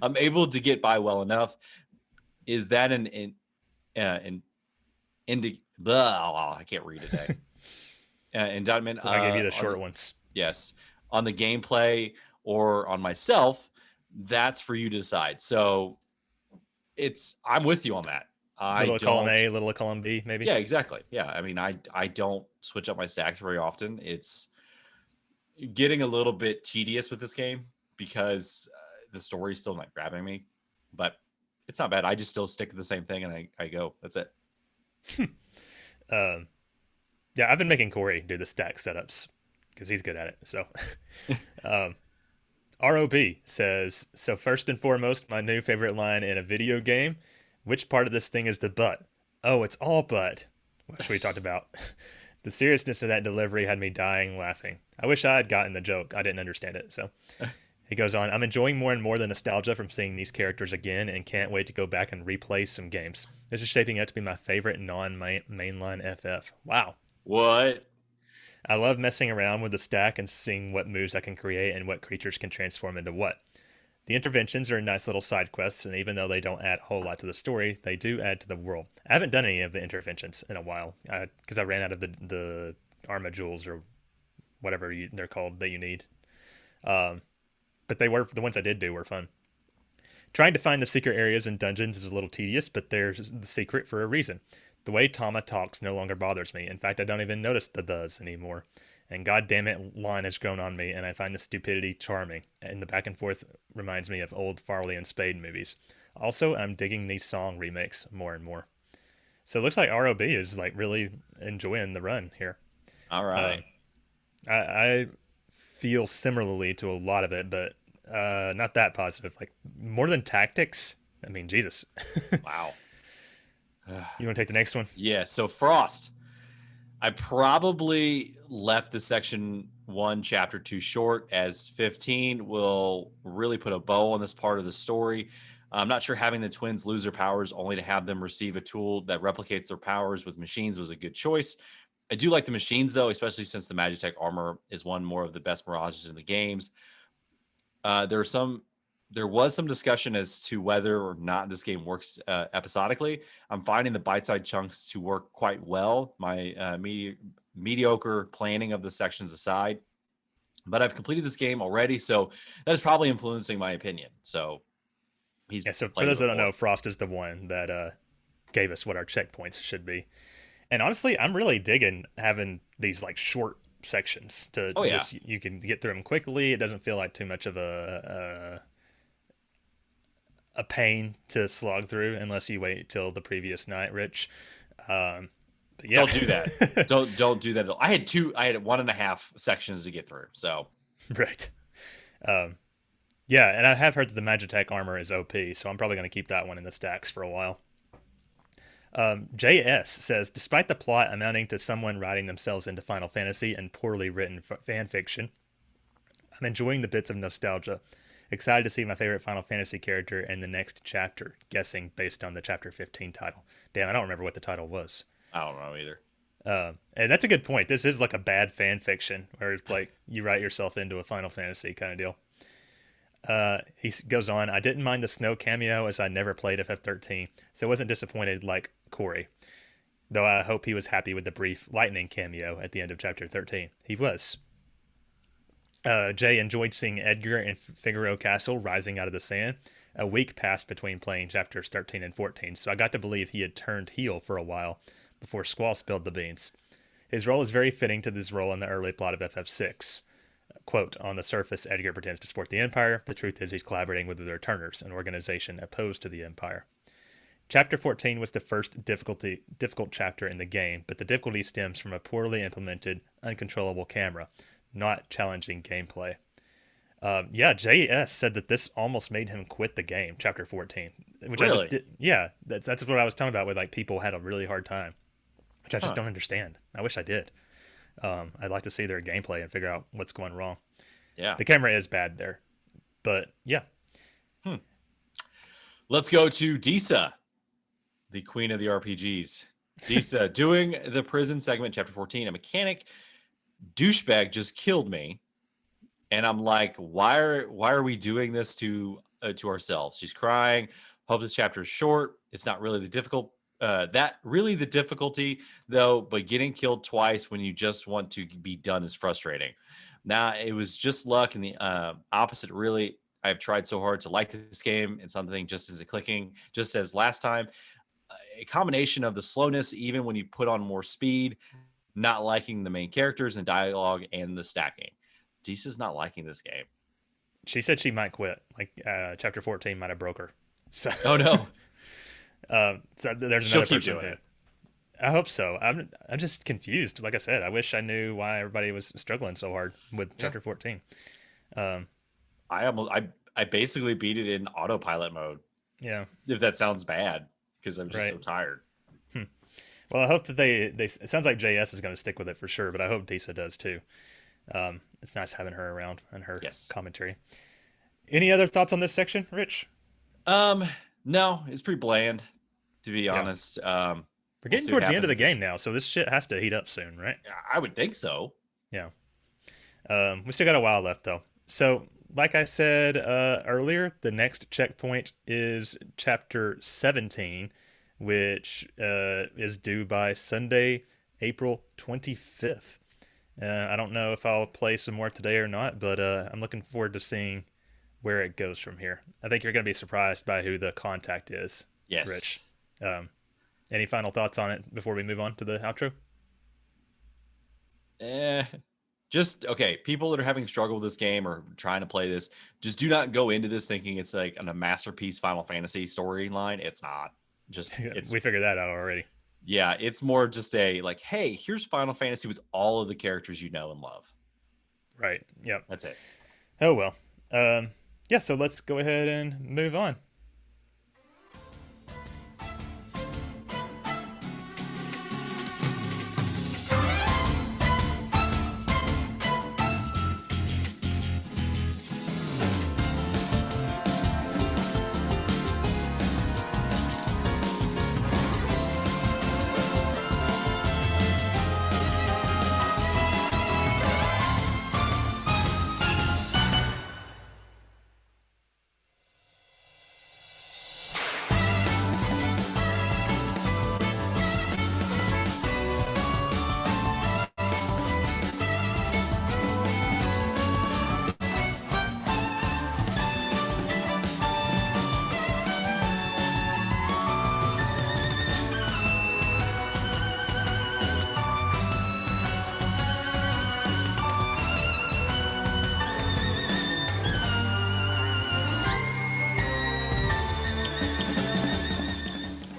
I'm able to get by well enough. Is that I can't read today. Indictment. I gave you the short ones. Yes, on the gameplay or on myself, that's for you to decide. So I'm with you on that. Little column A, little column B, maybe. Yeah, exactly. Yeah, I mean, I don't switch up my stacks very often. It's getting a little bit tedious with this game because the story's still not grabbing me, but it's not bad. I just still stick to the same thing and I go. That's it. Yeah, I've been making Corey do the stack setups because he's good at it. So, ROB says, so first and foremost, my new favorite line in a video game. Which part of this thing is the butt? Oh, it's all butt, which we talked about. The seriousness of that delivery had me dying laughing. I wish I had gotten the joke. I didn't understand it. So, He goes on, I'm enjoying more and more the nostalgia from seeing these characters again and can't wait to go back and replay some games. This is shaping up to be my favorite non-mainline FF. Wow. What? I love messing around with the stack and seeing what moves I can create and what creatures can transform into what. The interventions are nice little side quests, and even though they don't add a whole lot to the story, they do add to the world. I haven't done any of the interventions in a while, because I ran out of the Arma Jewels, or whatever they're called, that you need. But the ones I did do were fun. Trying to find the secret areas and dungeons is a little tedious, but there's the secret for a reason. The way Tama talks no longer bothers me. In fact, I don't even notice the does anymore. And goddamn it, Lon has grown on me, and I find the stupidity charming. And the back and forth reminds me of old Farley and Spade movies. Also, I'm digging these song remakes more and more. So it looks like ROB is like really enjoying the run here. All right. I feel similarly to a lot of it, but not that positive. Like more than tactics. I mean, Jesus. Wow. You want to take the next one? Yeah. So Frost. I probably left the section 1, chapter 2 short, as 15 will really put a bow on this part of the story. I'm not sure having the twins lose their powers only to have them receive a tool that replicates their powers with machines was a good choice. I do like the machines, though, especially since the Magitech armor is one more of the best mirages in the games. There was some discussion as to whether or not this game works episodically. I'm finding the bite-sized chunks to work quite well, my mediocre planning of the sections aside. But I've completed this game already, so that is probably influencing my opinion. So so for those that don't know, Frost is the one that gave us what our checkpoints should be. And honestly, I'm really digging having these like short sections to you can get through them quickly. It doesn't feel like too much of a pain to slog through unless you wait till the previous night, Rich. But yeah. Don't do that. don't do that. I had 1.5 sections to get through. So right. Yeah, and I have heard that the Magitech armor is OP, so I'm probably going to keep that one in the stacks for a while. JS says, despite the plot amounting to someone writing themselves into Final Fantasy and poorly written fan fiction, I'm enjoying the bits of nostalgia. Excited to see my favorite Final Fantasy character in the next chapter, guessing based on the Chapter 15 title. Damn, I don't remember what the title was. I don't know either. And that's a good point. This is like a bad fan fiction, where it's like you write yourself into a Final Fantasy kind of deal. He goes on, I didn't mind the snow cameo as I never played FF13, so I wasn't disappointed like Corey. Though I hope he was happy with the brief lightning cameo at the end of Chapter 13. He was. Jay enjoyed seeing Edgar and Figaro Castle rising out of the sand. A week passed between playing chapters 13 and 14, so I got to believe he had turned heel for a while before Squall spilled the beans. His role is very fitting to this role in the early plot of FF6. Quote, on the surface, Edgar pretends to support the Empire. The truth is he's collaborating with the Returners, an organization opposed to the Empire. Chapter 14 was the first difficult chapter in the game, but the difficulty stems from a poorly implemented, uncontrollable camera, not challenging gameplay. JS said that this almost made him quit the game, Chapter 14. Which really? I just did. Yeah, that's what I was talking about with like people had a really hard time, which I just don't understand. I wish I did. I'd like to see their gameplay and figure out what's going wrong. Yeah. The camera is bad there, but yeah. Let's go to Disa, the queen of the RPGs. Disa, doing the prison segment, Chapter 14, a mechanic douchebag just killed me. And I'm like, why are we doing this to ourselves? She's crying. Hope this chapter is short. It's not really the difficulty though, but getting killed twice when you just want to be done is frustrating. Now it was just luck, and the opposite. Really, I've tried so hard to like this game, and something just isn't clicking. Just as last time, a combination of the slowness, even when you put on more speed, not liking the main characters and dialogue, and the stacking. Disa's not liking this game. She said she might quit. Like Chapter 14 might have broke her. So. Oh no. So there's She'll another keep doing it. I hope so. I'm just confused. Like I said, I wish I knew why everybody was struggling so hard with Chapter 14. I basically beat it in autopilot mode. Yeah. If that sounds bad, because I'm just so tired. Well, I hope that they it sounds like JS is going to stick with it for sure, but I hope Disa does too. It's nice having her around and her commentary. Any other thoughts on this section, Rich? No, it's pretty bland, to be Yeah. honest. We're getting see what towards the end of happens the with this. game now, so this shit has to heat up soon, right? I would think so. Yeah. We still got a while left, though. So, like I said earlier, the next checkpoint is Chapter 17, which is due by Sunday, April 25th. I don't know if I'll play some more today or not, but I'm looking forward to seeing where it goes from here. I think you're going to be surprised by who the contact is, Yes. Rich. Any final thoughts on it before we move on to the outro? Just okay. People that are having struggle with this game or trying to play this, just do not go into this thinking it's like a masterpiece Final Fantasy storyline. It's not. Just We figured that out already. Yeah, it's more just a like, hey, here's Final Fantasy with all of the characters you know and love. Right. Yep. That's it. Oh well. Yeah. So let's go ahead and move on.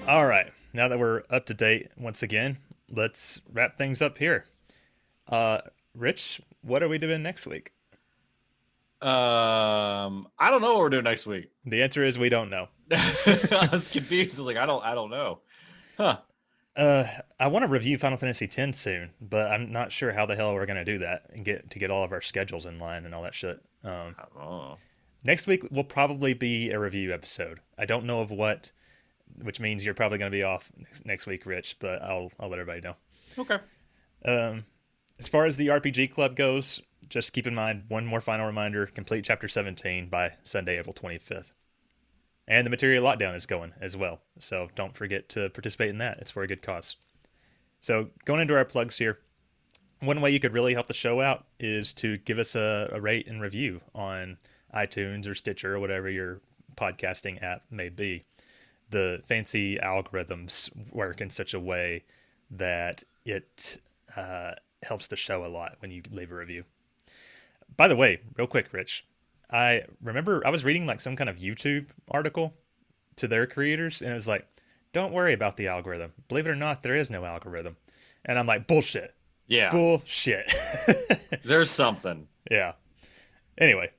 All right. Now that we're up to date once again, let's wrap things up here. Rich, what are we doing next week? I don't know what we're doing next week. The answer is we don't know. I was confused. I was like, I don't know. Huh. I want to review Final Fantasy X soon, but I'm not sure how the hell we're gonna do that and get all of our schedules in line and all that shit. Oh. Next week will probably be a review episode. I don't know of what, which means you're probably gonna be off next week, Rich. But I'll let everybody know. Okay. As far as the RPG Club goes, just keep in mind one more final reminder: complete Chapter 17 by Sunday, April 25th. And the Materia Lockdown is going as well, so don't forget to participate in that. It's for a good cause. So going into our plugs here, one way you could really help the show out is to give us a rate and review on iTunes or Stitcher or whatever your podcasting app may be. The fancy algorithms work in such a way that it helps the show a lot when you leave a review. By the way, real quick, Rich, I remember I was reading like some kind of YouTube article to their creators, and it was like, don't worry about the algorithm. Believe it or not, there is no algorithm. And I'm like, bullshit. Yeah. Bullshit. There's something. Yeah. Anyway.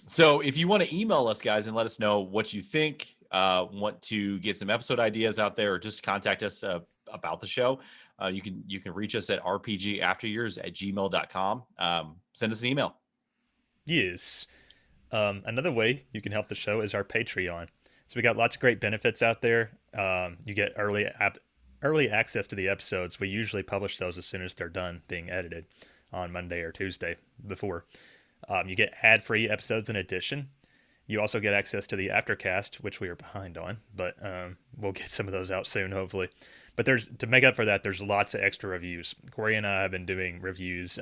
So if you want to email us, guys, and let us know what you think, want to get some episode ideas out there, or just contact us about the show, you can reach us at rpgafteryears@gmail.com. Send us an email. Yes. Another way you can help the show is our Patreon. So we got lots of great benefits out there. You get early access to the episodes. We usually publish those as soon as they're done being edited on Monday or Tuesday before. You get ad-free episodes in addition. You also get access to the Aftercast, which we are behind on, but we'll get some of those out soon, hopefully. But to make up for that, there's lots of extra reviews. Corey and I have been doing reviews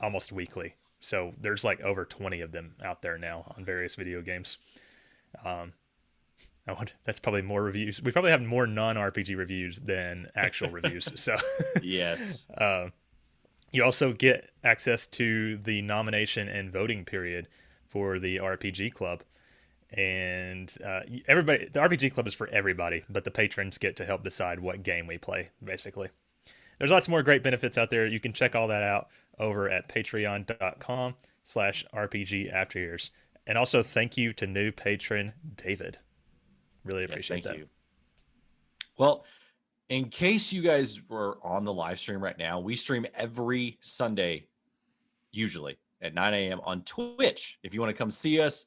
almost weekly. So there's like over 20 of them out there now on various video games. That's probably more reviews. We probably have more non-RPG reviews than actual reviews. So Yes. You also get access to the nomination and voting period for the RPG Club. And the RPG Club is for everybody, but the patrons get to help decide what game we play, basically. There's lots more great benefits out there. You can check all that out over at patreon.com/RPGafteryears. And also thank you to new patron David. Really appreciate that. Thank you. Well, in case you guys were on the live stream right now, we stream every Sunday, usually. at 9 a.m. on Twitch. If you want to come see us,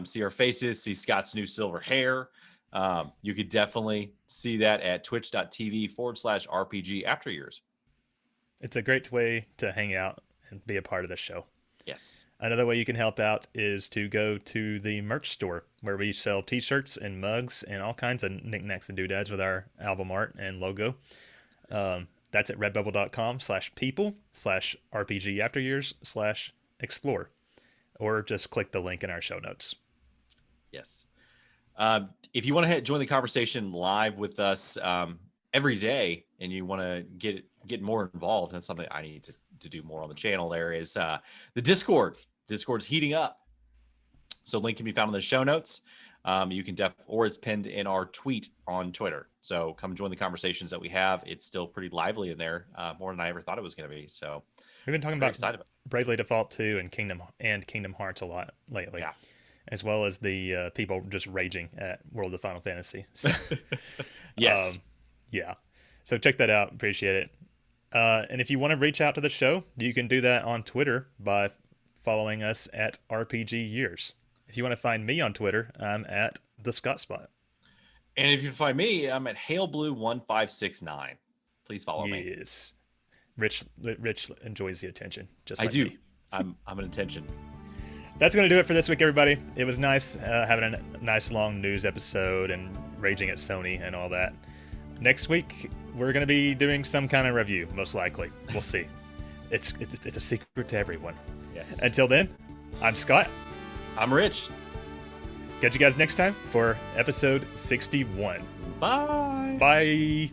see our faces, see Scott's new silver hair, you could definitely see that at twitch.tv/RPG After Years. It's a great way to hang out and be a part of the show. Yes. Another way you can help out is to go to the merch store where we sell t-shirts and mugs and all kinds of knickknacks and doodads with our album art and logo. That's at redbubble.com/people/RPG-afteryears/explore, or just click the link in our show notes. Yes. If you want to join the conversation live with us every day, and you want to get more involved, that's something I need to do more on the channel. There is the Discord. Discord's heating up, so link can be found in the show notes. You can or it's pinned in our tweet on Twitter. So come join the conversations that we have. It's still pretty lively in there, more than I ever thought it was going to be. So we've been talking about Bravely Default 2 and Kingdom Hearts a lot lately. Yeah. As well as the people just raging at World of Final Fantasy. So, yes. Yeah. So check that out. Appreciate it. And if you want to reach out to the show, you can do that on Twitter by following us at RPG Years. If you want to find me on Twitter, I'm at the Scott Spot. And if you find me, I'm at HailBlue1569. Please follow me. Yes. Rich enjoys the attention. Just I like do. Me. I'm an attention. That's going to do it for this week, everybody. It was nice having a nice long news episode and raging at Sony and all that. Next week, we're going to be doing some kind of review, most likely. We'll see. It's a secret to everyone. Yes. Until then, I'm Scott. I'm Rich. Catch you guys next time for episode 61. Bye. Bye.